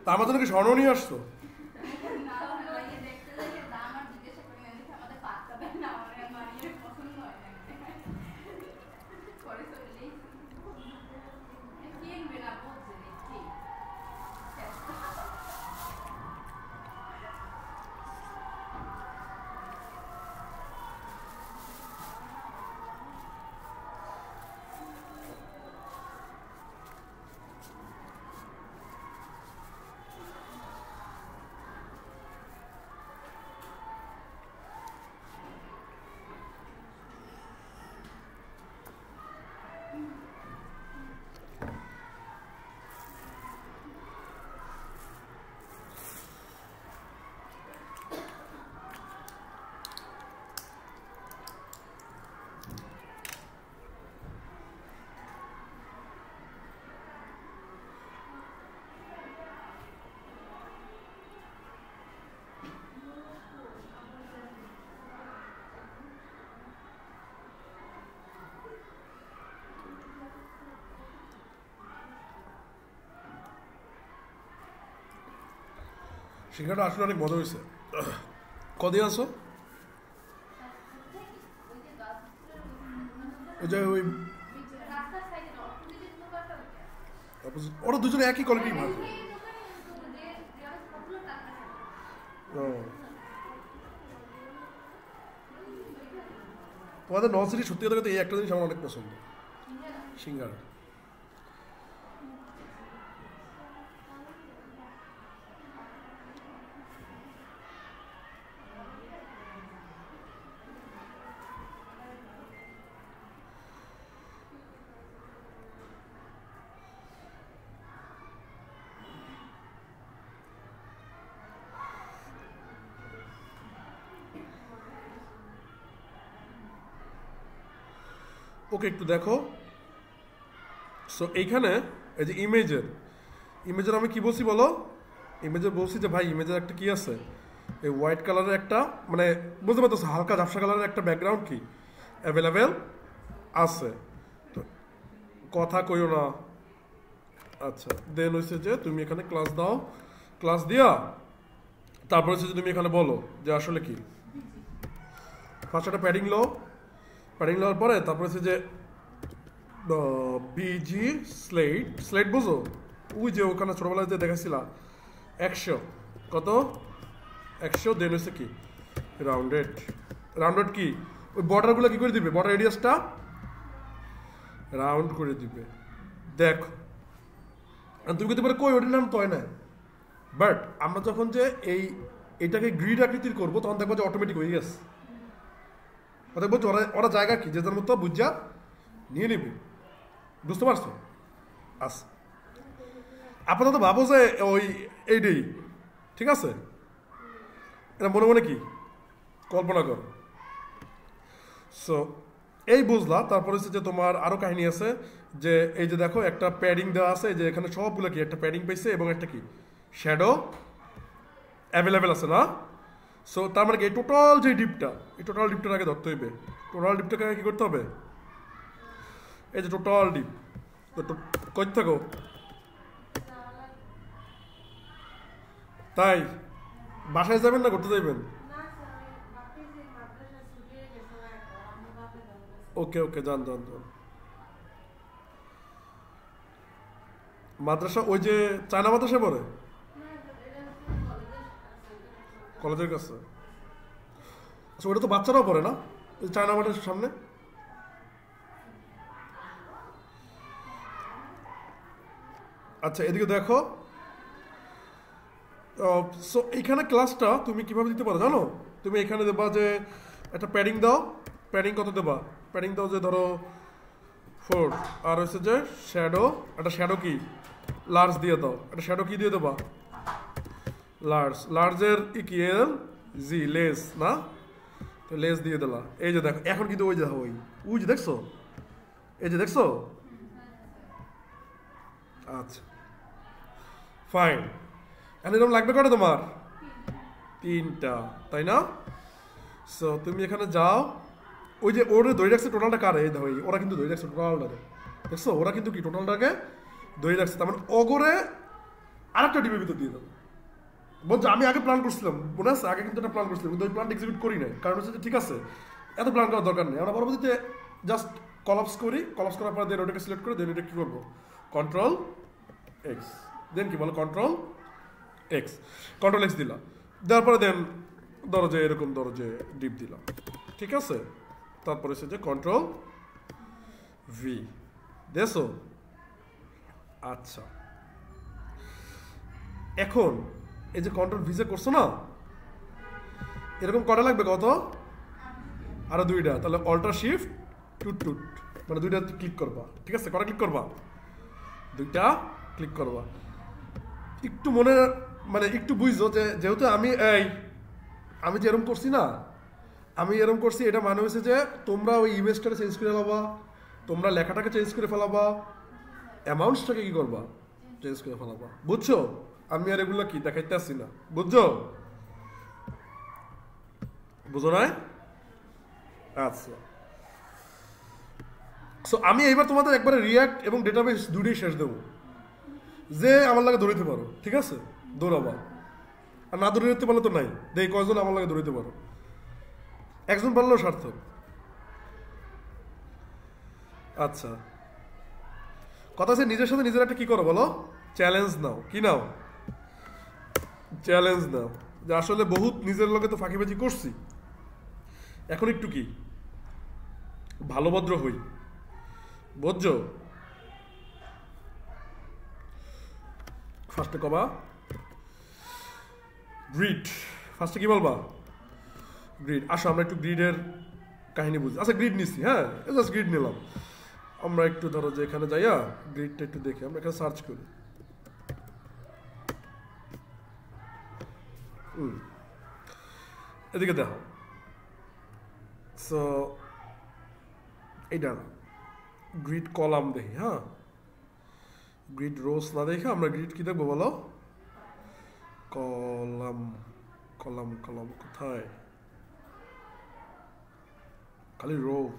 তা আমার জন্য কি স্বর্ণ নিয়ে আসছো? সিঙ্গাটা আসলে অনেক মজা হয়েছে। কদিন আসো? ওই যে ওই রাস্তার সাইডে না অপোজিটে দোকানটা ওরা দুজনে একই কোয়ালিটি ভাজে। তোমাদের নর্সারি সত্যি কথা এই একটা জিনিস আমার অনেক পছন্দ, সিঙ্গারা। ওকে একটু দেখো। সো এইখানে এই যে ইমেজের আমি কি বলছি বলো? ইমেজে বলছি যে ভাই ইমেজের একটা কি আছে, এই হোয়াইট কালারের একটা মানে বুঝতে পারতেছো হালকা ঝাপসা কালারের একটা ব্যাকগ্রাউন্ড কি অ্যাভেলেবেল আছে। তো কথা কইও না। আচ্ছা দেন হয়েছে যে তুমি এখানে ক্লাস দাও, ক্লাস দিয়া তারপর হচ্ছে যে তুমি এখানে বলো যে আসলে কি ফার্স্ট একটা প্যাডিং লওয়ার পরে তারপর হচ্ছে যে বিজি স্লেট বুঝো ওই যে ওখানে ছোটবেলায় যে দেখাছিলা 100 কত 100 দেন হচ্ছে কি রাউন্ডেড কি ওই বর্ডারগুলো কি করে দিবে, বর্ডার রেডিয়াসটা রাউন্ড করে দিবে। দেখো তুমি কিন্তু পারে কই ওটার নাম তো হয় না, বাট আমরা যখন যে এইটাকে গ্রিড আকৃতির করবো তখন দেখবো যে অটোমেটিক হয়ে গেছে। দেখবো ওরা জায়গা কি যে যার মতো বুঝা নিয়ে নিবে, বুঝতে পারছো? আচ্ছা আপাতত ভাবো যে এইটাই ঠিক আছে, এটা মনে মনে কি কল্পনা কর। সো এই বুঝলা। তারপর হচ্ছে যে তোমার আরো কাহিনী আছে যে এই যে দেখো একটা প্যাডিং দেওয়া আছে, যে এখানে সবগুলো কি একটা প্যাডিং পাইছে এবং একটা কি শ্যাডো অ্যাভেলেবেল আছে না। সো তার মানে কি এই টোটাল ডিপটার আগে ধরতে হইবে। টোটাল ডিপটাকে আগে কি করতে হবে, এই যে টোটাল ডিপ কই থাকো তাই বাসায় যাবেন না করতে যাইবেন? ওকে যান মাদ্রাসা ওই যে চায়না মাদ্রাসায় পড়ে কলেজের কাছে। আচ্ছা ওটা তো বাচ্চারাও পড়ে না চায়না মাদ্রাসার সামনে? আচ্ছা এদিকে দেখো। সো এইখানে ক্লাসটা তুমি কিভাবে দিতে পারো জানো? তুমি এখানে দেবা যে একটা প্যাডিং দাও, প্যাডিং কত দেবা? প্যাডিং দাও যে ধরো 4, আর হচ্ছে যে একটা শ্যাডো কি লার্জ দিয়ে দাও, একটা শ্যাডো কি দিয়ে দেবা লার্জের কি এল জি লেস না, তো লেস দিয়ে দিলা। এই যে দেখো এখন কিন্তু ওই যে দেখছো, এই যে দেখছো। আচ্ছা ফাইন, এখন এরকম লাগবে কটা তোমার? 3টা তাই না? সো তুমি এখানে যাও, ওই যে ওর ধরে রাখছে টোটালটা কারে, এই দেখো ওরা কিন্তু ধরে রাখছে টোটালটাকে, দেখছো ওরা কিন্তু কি টোটালটাকে ধরে রাখছে। তার মানে অগরে আরেকটা ডিমের ভিতর দিয়ে দেবো। বলছো আমি আগে প্ল্যান করছিলাম মনে আছে, আগে কিন্তু একটা প্ল্যান করছিলাম কিন্তু ওই প্ল্যানটা এক্সিকিউট করি নাই, কারণ হচ্ছে ঠিক আছে এত প্ল্যান করার দরকার নেই। আমরা পরবর্তীতে জাস্ট কলাপস করার পর দেন ওটাকে সিলেক্ট করে দেন এটা কী করবো কন্ট্রোল এক্স, দেন কি বলো কন্ট্রোল এক্স দিলাম, দেওয়ার পরে দেন ধরো যে এরকম ধরো যে ডিপ দিলাম, ঠিক আছে। তারপরে হচ্ছে যে কন্ট্রোল ভি দেছো। আচ্ছা এখন এই যে কন্ট্রোল ভিজে করছো না, এরকম কটা লাগবে কত? আরো 2টা, তাহলে অল্টার শিফট টুট মানে 2টা ক্লিক করবা, ঠিক আছে। কটা ক্লিক করবা? 2টা ক্লিক করবা। একটু মনে মানে একটু বুঝছো যে যেহেতু আমি যে এরকম করছি না, আমি এরকম করছি এটা মানে হয়েছে যে তোমরা ওই ইমেজটাকে চেঞ্জ করে ফেলাবা, তোমরা লেখাটাকে চেঞ্জ করে ফেলাবা, অ্যামাউন্টসটাকে কি করবা চেঞ্জ করে ফেলাবা, বুঝছো? আমি আর এগুলো কি দেখাইতে আসছি না, বুঝো না? আচ্ছা সো আমি এইবার তোমাদের একবারে রিয়াক্ট এবং ডেটাবেস দুটোই শেষ দেবো, যে আমার লাগে দৌড়াইতে পারো, ঠিক আছে দৌড়াবা, আর না দৌড়াইতে পারলে তো নাই, দেখ কয়জন আমার লাগে দৌড়াইতে পারো, একজন পারলেও সার্থক। আচ্ছা, কথা হচ্ছে নিজের সাথে নিজের একটা কি করো বলো, চ্যালেঞ্জ নাও। কি নাও? চ্যালেঞ্জ নাও যে আসলে বহুত নিজের লগে তো ফাঁকিবাজি করছি, এখন একটু কি ভালো ভদ্র হই, বুঝছো? ফার্স্টে কবা গ্রিড, ফার্স্টে কি বলবা? গ্রিড। আসো আমরা একটু গ্রিডের কাহিনী বুঝি। আচ্ছা গ্রিড নিচ্ছি, হ্যাঁ জাস্ট গ্রিড নিলাম। আমরা একটু ধরো যে এখানে যাইয়া গ্রিডটা একটু দেখি, আমরা এখানে সার্চ করি। এদিকে দেখো, সো এইটা গ্রিড কলাম দেখি, হ্যাঁ গ্রিড রোজ না দেখে আমরা গ্রিড কি দেখবো বলো? কলাম। কলাম কলাম কোথায়? খালি রোজ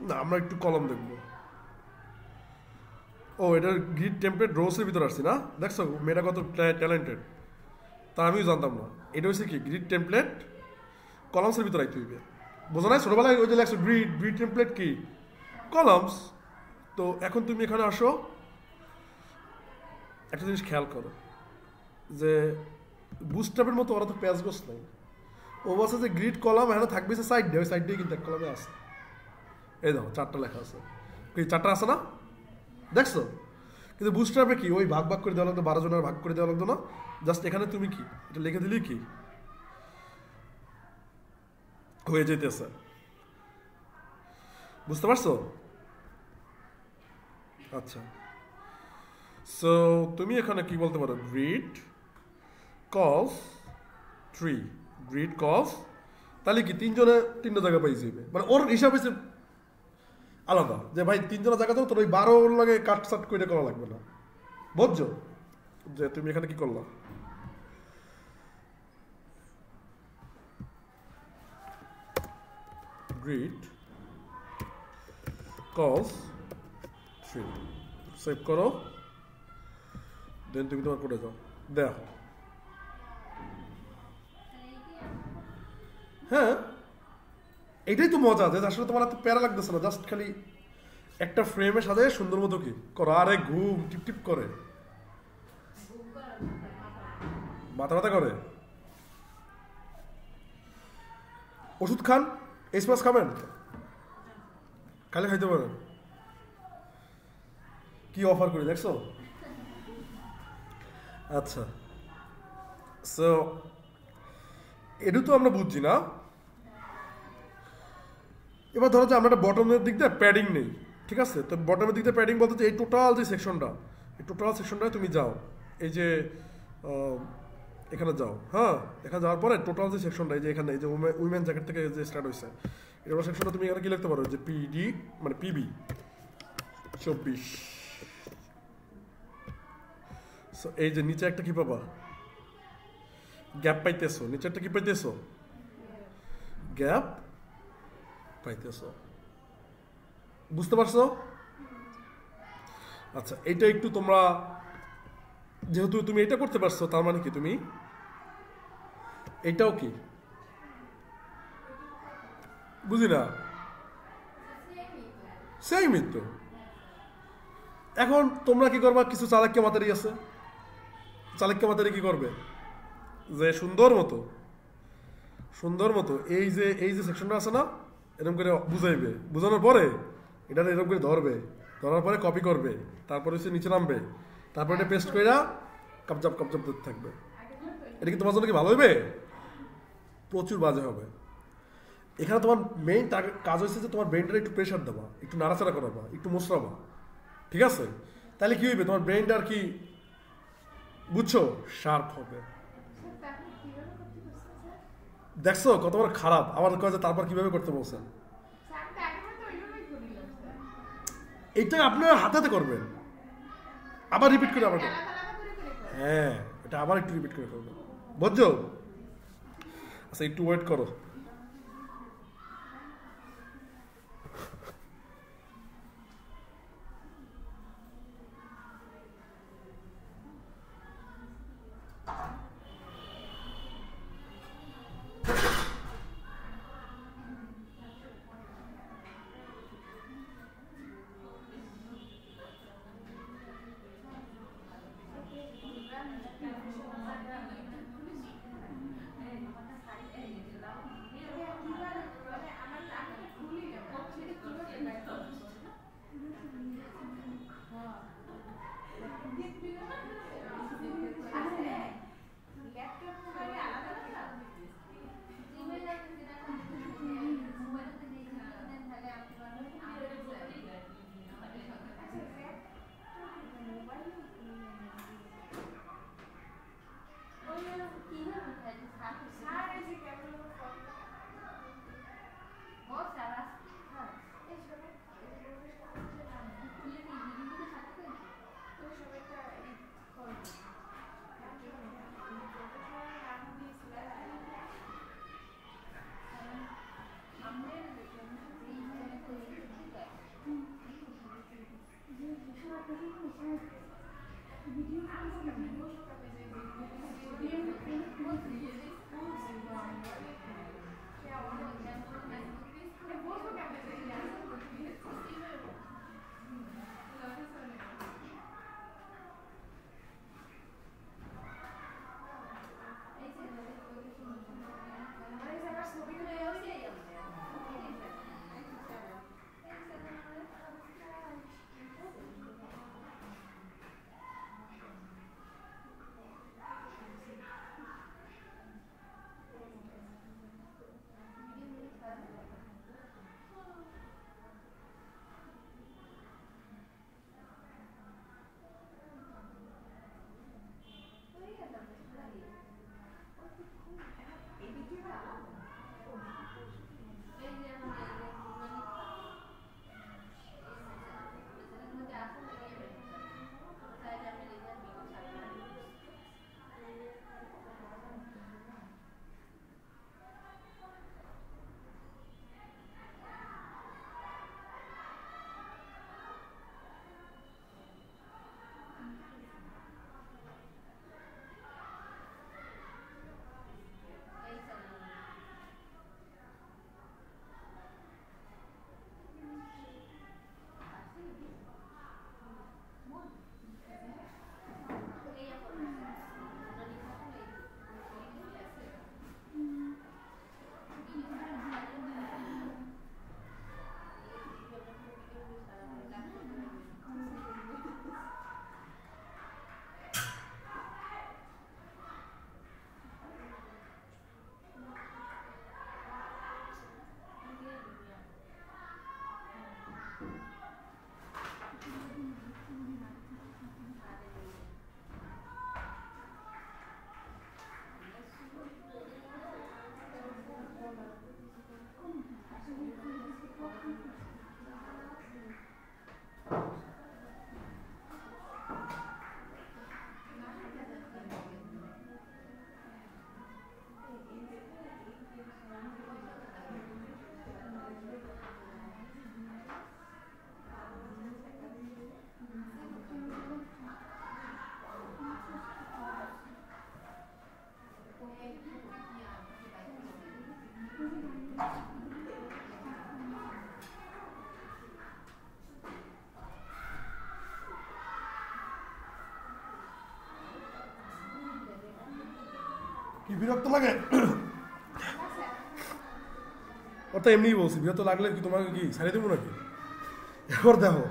না, আমরা একটু কলাম দেখবো। ও এটার গ্রিড টেমপ্লেট রোজের ভিতরে আসছি না? দেখছো মেয়েটা কত ট্যালেন্টেড, তা আমিও জানতাম না। এটা হচ্ছে কি গ্রিড টেমপ্লেট কলামসের ভিতরে আইতে হইবে, বোঝো না? ছোটবেলায় ওই যে লেখছো গ্রিড, গ্রিড টেমপ্লেট কি কলামস। তো এখন তুমি এখানে আসো, একটা জিনিস খেয়াল করো যে বুস্টআপের মতো ওরা তো প্যাচ গোস নাই, ও বলছে যে গ্রিড কলাম এখানে থাকবে সাইড দিয়ে, ওই সাইড দিয়ে কিন্তু এক কলামে আছে। এই দেখো 4টা লেখা আছে, কি 4টা আছে না? দেখছো? কিন্তু বুস্টআপে কি ওই ভাগ ভাগ করে দেওয়া লাগতো, 12 জনের ভাগ করে দেওয়া লাগতো না? জাস্ট এখানে তুমি কি এটা লিখে দিলেই কি হয়ে যেতেছে, বুঝতে পারছো? আচ্ছা, সো তুমি এখানে কি বলতে পারো? গ্রিড কস 3, গ্রিড কস, তাহলে কি 3 জনে 3টা জায়গা পাই যাবে, মানে ওর হিসাব হচ্ছে আলাদা, যে ভাই 3 জনের জায়গা তো তোর ওই 12 লাগে কাট সাট করে করা লাগবে না, বুঝছো? যে তুমি এখানে কি করলা, গ্রিড কস 3 সেভ করো, দেন তুমি তোমার কোডে যাও, দেখো হ্যাঁ এটাই তো মজা, যে আসলে তোমার এত প্যারা লাগতেছে না, জাস্ট খালি একটা ফ্রেমে সাথে সুন্দর মতো কি করো। আরে ঘুম টিপ টিপ করে, মাথা ব্যথা করে, ওষুধ খান, এসপাস খাবেন, কালে খাইতে পারেন। কি অফার করি দেখছো? আচ্ছা, সো এটা তো আমরা বুঝছি না। এবার ধরো যে আমরা একটা বটমের দিক দিয়ে প্যাডিং নেই, ঠিক আছে? তো বটমের দিক দিয়ে প্যাডিং বলতে যে এই টোটাল যে সেকশনটা, এই টোটাল সেকশনটায় তুমি যাও, এই যে এখানে যাও, হ্যাঁ এখানে যাওয়ার পরে টোটাল যে সেকশনটা, এই যে এখানে এই যে উইমেন জ্যাকেট থেকে যে স্টার্ট হয়েছে, এটা সেকশনটা তুমি এখানে কি লিখতে পারো? যে পিডি মানে পিবি 24। সো এই যে নিচে একটা কি পাবা? গ্যাপ পাইতেছো, নিচে একটা কি পাইতেছো? গ্যাপ পাইতেছো, বুঝতে পারছো? আচ্ছা, এটা একটু তোমরা যেহেতু তুমি এটা করতে পারছো, তার মানে কি তুমি এটাও কি বুঝি না, সেমই তো। এখন তোমরা কি করবা? কিছু চালাক্য মাতারি আছে, চালাক্য মাতারি কি করবে? যে সুন্দর মতো এই যে সেকশনটা আছে না, এরকম করে বুঝাইবে, বুঝানোর পরে এটা এরকম করে ধরবে, ধরার পরে কপি করবে, তারপরে হচ্ছে নিচে নামবে, তারপরে এটা পেস্ট করে কাপজাপ ধরতে থাকবে। এটা কি তোমার জন্য কি ভালো হইবে? প্রচুর বাজে হবে। এখানে তোমার মেইন কাজ হচ্ছে যে তোমার ব্রেনটা একটু প্রেশার দেবা, একটু নাড়াচাড়া করাবা, একটু মশরাবা, ঠিক আছে? তাহলে কি হইবে? তোমার ব্রেনটা আর কি বুঝছো শার্প হবে। দেখছো কত বড় খারাপ, আমার কাছে তারপর কিভাবে করতে বলছেন? এইটা আপনার হাতে হাতে করবেন, আবার রিপিট করে আবার, হ্যাঁ এটা আবার একটু রিপিট করে করবেন, বুঝছো? আচ্ছা একটু ওয়েট করো। কি বিরক্ত লাগে? ওটা এমনিই বলছি, বিরক্ত লাগলে কি তোমাকে কি ছাড়িয়ে দেবো নাকি? এবার দেখো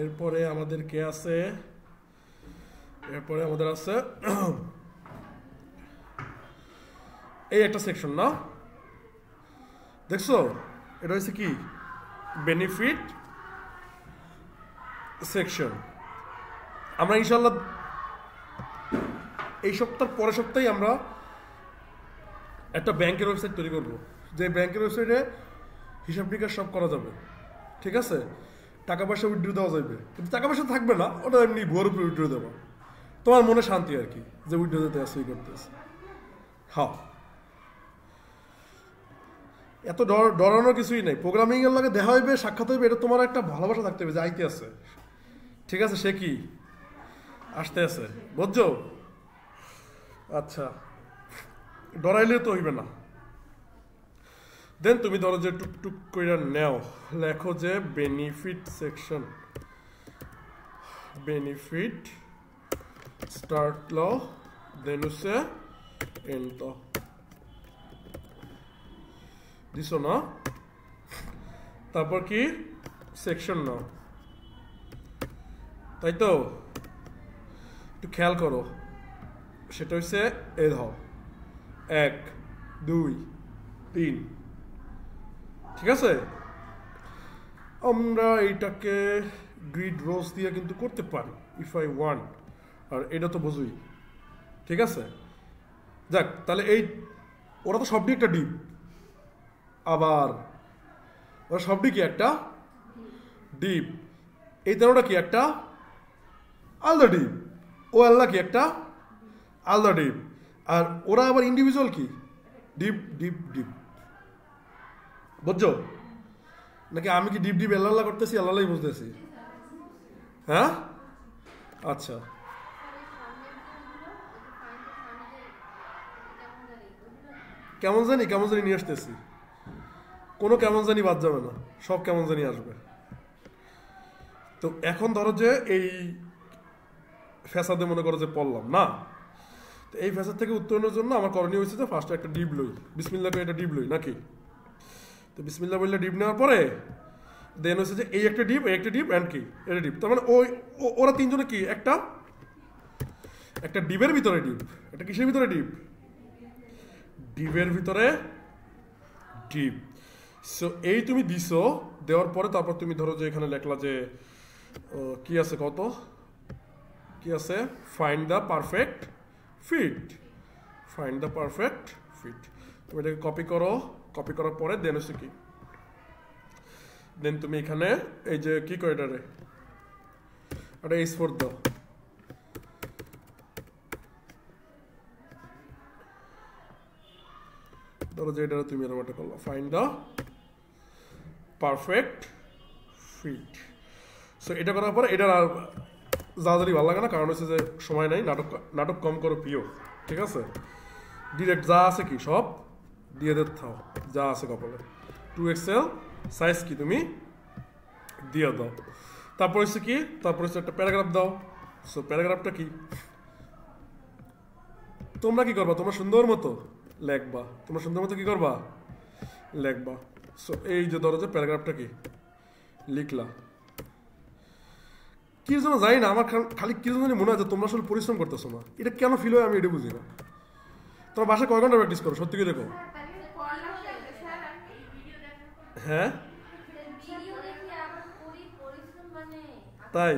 এরপরে আমাদের কে আছে? এরপরে আমাদের আছে এই একটা সেকশন না, দেখছো? এটা হচ্ছে কি বেনিফিট সেকশন। আমরা ইনশাল্লাহ এই সপ্তাহের পরের সপ্তাহে আমরা একটা ব্যাংকের ওয়েবসাইট তৈরি করব, যে ব্যাংকের ওয়েবসাইটে হিসাব নিকাশ সব করা যাবে, ঠিক আছে? টাকা পয়সা উইথড্র দেওয়া যাবে, কিন্তু টাকা পয়সা থাকবে না, ওটা এমনি ভুয়ার উপরে উইথড্র দেবো, তোমার মনে শান্তি আর কি, যে উইথড্র দিতে আসছে ই করতেছে। হ্যাঁ, এত ডরানোর কিছুই নেই। প্রোগ্রামিংয়ের লগে দেখা হইবে, সাক্ষাৎ হইবে, এটা তোমার একটা ভালোবাসা থাকতে হবে যে আইতে আছে, ঠিক আছে? সে কি আসতে আছে, বুঝছো? আচ্ছা, ডরাইলে তো হইবে না। দেন তুমি ধরো যে টুকটুক করে নেও, লেখো যে বেনিফিট সেকশন, বেনিফিট স্টার্ট ল, দেন হচ্ছে এন্ড দিছো না? তারপর কি সেকশন নাও, তাই তো? একটু খেয়াল করো, সেটা হচ্ছে এ ধর 1 2 3, ঠিক আছে? আমরা এইটাকে গ্রিড রোজ দিয়ে কিন্তু করতে পারি ইফ আই ওয়ান্ট, আর এটা তো বুঝুই, ঠিক আছে? যাক, তাহলে এই ওরা তো সবটি একটা ডিপ, আবার ওরা সবটি কি একটা ডিপ, এই তেরোটা কি একটা আলাদা ডিপ, ও আল্লাহ কি একটা আলাদা ডিপ, আর ওরা আবার ইন্ডিভিজুয়াল কি ডিপ ডিপ ডিপ, বুঝছো? নাকি আমি কি ডিপ ডিপ আল্লাহ করতেছি, আল্লাহই বুঝতেছি? হ্যাঁ, আচ্ছা, কেমন জানি নিয়ে আসতেছি, কোনো কেমন জানি বাদ যাবে না, সব কেমন জানি আসবে। তো এখন ধরো যে এই ফ্যাসাদে মনে করো যে পড়লাম না, তো এই ফ্যাসাদ থেকে উত্তরণের জন্য আমার করণীয় হয়েছে যে ফার্স্টে একটা ডিপ লই, বিসমিল্লাহ করে একটা ডিপ লই নাকি? তো বিসমিল্লাহ বললে ডিপ নেওয়ার পরে দেন হচ্ছে যে এই একটা ডিপ, এই একটা ডিপ অ্যান্ড কি এটা ডিপ, তার মানে ওরা তিনজনে কি একটা ডিপের ভিতরে ডিপ, একটা কিসের ভিতরে ডিপ? ডিপের ভিতরে ডিপ। সো এই তুমি দিছো, দেওয়ার পরে তারপর তুমি ধরো যে এখানে লেখলা যে কি আছে, কত কি আছে, find the perfect fit, find the perfect fit. তুমি এটাকে কপি করো, কপি করার পরে দেন হচ্ছে কি, দেন তুমি এখানে এই যে কি করে এটারে, এটা S4 দাও, ধরো যে এটা তুমি এরকম একটা করলো, find the perfect fit. So এটা করার পরে এটার আর যাড়াতাড়ি ভালো লাগে না, কারণ হচ্ছে যে সময় নাই, নাটক কম করো প্রিয়, ঠিক আছে? ডিরেক্ট যা আছে কি সব দিয়ে দিতে থাও, যা আছে কপালে। 2XL সাইজ কি তুমি দিয়ে দাও। তারপর হচ্ছে কি, তারপর হচ্ছে একটা প্যারাগ্রাফ দাও। সো প্যারাগ্রাফটা কি, তোমরা কি করবা, তোমরা সুন্দর মতো লেখবা, তোমরা সুন্দর মতো কি করবা, লেখবা। সো এই যে ধরো যে প্যারাগ্রাফটা কি লিখলা, কি জন্য জানি না, আমার খালি কি জন্য মনে হয় যে তোমরা আসলে পরিশ্রম করতেছো না। এটা কেন ফিল হয় আমি এটা বুঝি না। তোমার বাসায় কয় ঘন্টা প্র্যাকটিস করো সত্যি করে দেখো? হ্যাঁ তাই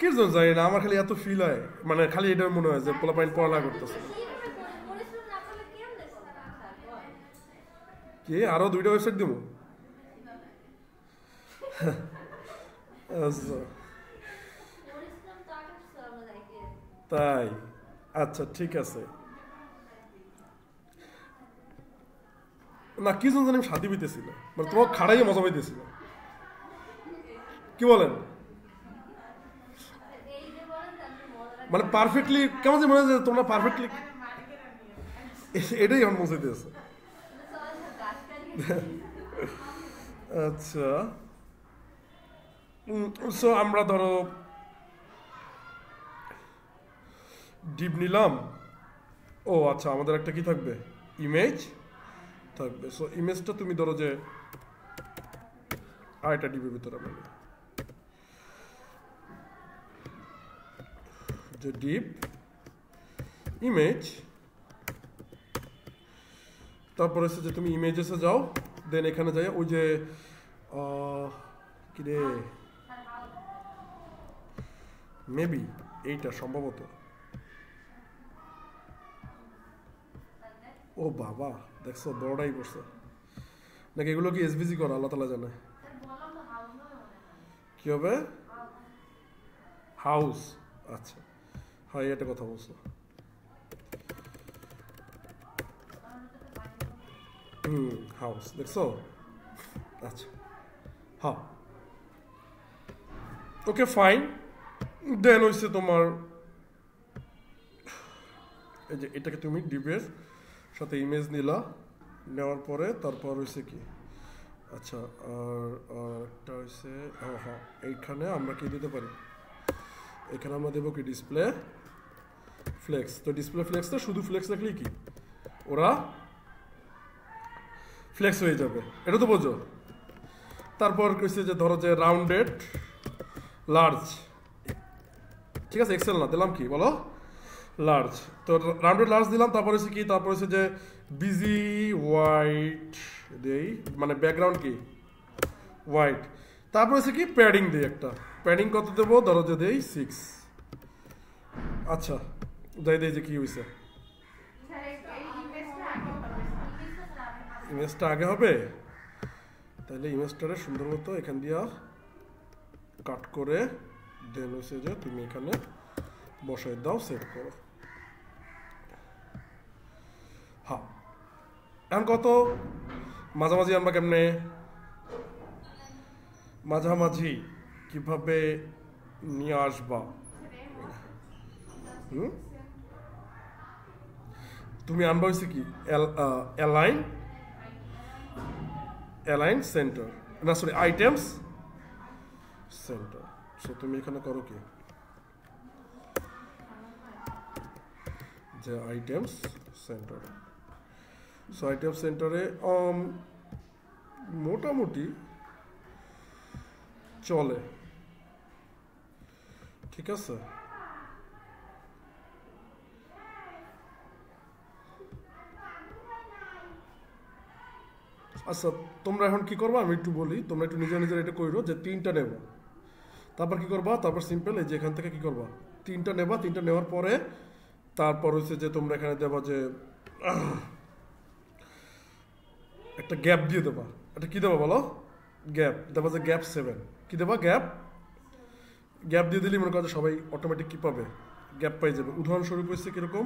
কি জন্য জানি না, আমার খালি এত ফিল হয়, মানে খালি এটা মনে হয় যে পোলাপাইন পড়ালেখা করতেছে। কি আরো 2টা ওয়েবসাইট দিব? আচ্ছা তাই, আচ্ছা ঠিক আছে। না কি জন্য জানি আমি শান্তি পেতেছিল, মানে তোমাকে খাড়াইয়ে মজা পাইতেছিল, কি বলেন? মানে পারফেক্টলি কেমন যে মনে হয় যে তোমরা পারফেক্টলি, এটাই এখন পৌঁছাইতেছে। আচ্ছা সো আমরা ধরো ডিপ নিলাম। ও আচ্ছা, আমাদের একটা কি থাকবে, ইমেজ থাকবে। সো ইমেজটা তুমি ধরো যে আরেকটা ডিপের ভিতরে মানে যে ডিপ ইমেজ, তারপর হচ্ছে যে তুমি ইমেজেসে যাও, দেন এখানে যাই ওই যে কি রে, মেবি এইটা সম্ভবত, ও বাবা দেখছো বড়টাই পড়ছে নাকি, এগুলো কি এসবিসি করা আল্লাহ তালা জানে। কি হবে, হাউস, আচ্ছা হ্যাঁ এটা কথা বলছো। হাউস দেখছো, আচ্ছা হ্যাঁ ওকে ফাইন। দেন হচ্ছে তোমার এই যে এটাকে তুমি ডিপের সাথে ইমেজ নিলা, নেওয়ার পরে তারপর হয়েছে কি, আচ্ছা আর একটা হয়েছে হ্যাঁ এইখানে আমরা কি দিতে পারি, এখানে আমরা দেবো কি ডিসপ্লে ফ্লেক্স। তো ডিসপ্লে ফ্লেক্সটা শুধু ফ্লেক্স রাখলেই কি ওরা ফ্লেক্স হয়ে যাবে, এটা তো বোঝো। তারপর হচ্ছে যে ধরো যে রাউন্ডেড লার্জ, ঠিক আছে এক্সেল না দিলাম কি বলো, লার্জ। তো রাউন্ডেড লার্জ দিলাম, তারপর হচ্ছে কি, তারপর হচ্ছে যে বিজি হোয়াইট দেই, মানে ব্যাকগ্রাউন্ড কি হোয়াইট। তারপর হচ্ছে কি প্যাডিং দিই, একটা প্যাডিং কত দেবো, ধরো যে দেই 6। আচ্ছা যাই দেই যে কি হয়েছে, ইমেজটা আগে হবে, তাহলে ইমেজটারে সুন্দর মতো এখান দিয়া কাট করে দেন হচ্ছে যে তুমি এখানে বসাই দাও, সেট করো। হ্যাঁ এখন কত মাঝামাঝি আমরা কেমনে, মাঝামাঝি কিভাবে নিয়ে আসবা, তুমি আনবা হচ্ছে কি অ্যালাইন সেন্টার, না সরি আইটেমস সেন্টার। সো তুমি এখানে করো কি যে আইটেমস সেন্টার। সো আইটেম সেন্টারে মোটামুটি চলে, ঠিক আছে। আচ্ছা তোমরা এখন কি করবা আমি একটু বলি, তোমরা একটু নিজের নিজের এটা কইরো যে 3টা নেব, তারপর কি করবা, তারপর সিম্পল এই যে এখান থেকে কি করবা 3টা নেবা, 3টা নেওয়ার পরে তারপর হচ্ছে যে তোমরা এখানে দেবা যে একটা গ্যাপ দিয়ে দেবা, এটা কি দেবা বলো, গ্যাপ দেবা যে গ্যাপ 7, কি দেবা গ্যাপ দিয়ে দিলেই মনে করো সবাই অটোমেটিক কি পাবে, গ্যাপ পাই যাবে। উদাহরণস্বরূপ হচ্ছে কিরকম,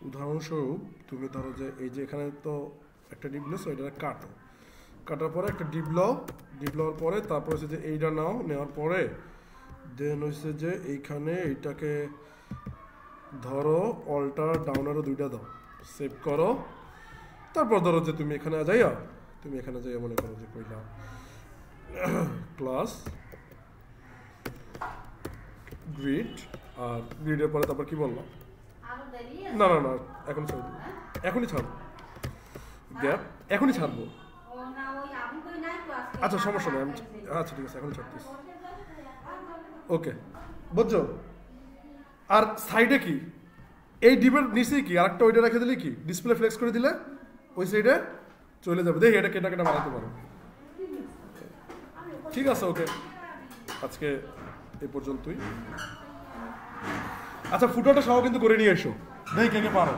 উদাহরণস্বরূপ তুমি ধরো যে এই যে এখানে তো একটা ডিপ নিয়েছো, এটা কাটার পরে একটা ডিপ লওয়ার পরে তারপর হচ্ছে যে এইটা নেওয়ার পরে দেন হচ্ছে যে এইখানে এইটাকে ধরো অল্টার ডাউনারও 2টা দাও, সেভ করো। তারপর ধরো যে তুমি এখানে যাইয়া মনে করো যে কইলা ক্লাস গ্রিড, আর গ্রিডের পরে তারপর কি বললাম, না এখনই ছাড়বো গ্যাপ, এখনই ছাড়বো। আচ্ছা সমস্যা নেই, আচ্ছা ঠিক আছে এখনই ছাড়তেছি। ওকে বুঝছো। আর সাইডে কি এই ডিপের নিচেই কি আরেকটা ওইটা রেখে দিলে কি ডিসপ্লে ফ্লেক্স করে দিলে ওই সাইডে চলে যাবে। দেখি এটা কেটা বানাতে পারো। ঠিক আছে ওকে, আজকে এই পর্যন্তই। আচ্ছা ফুটোটা সহ কিন্তু করে নিয়ে এসো, দেখি কে পারো।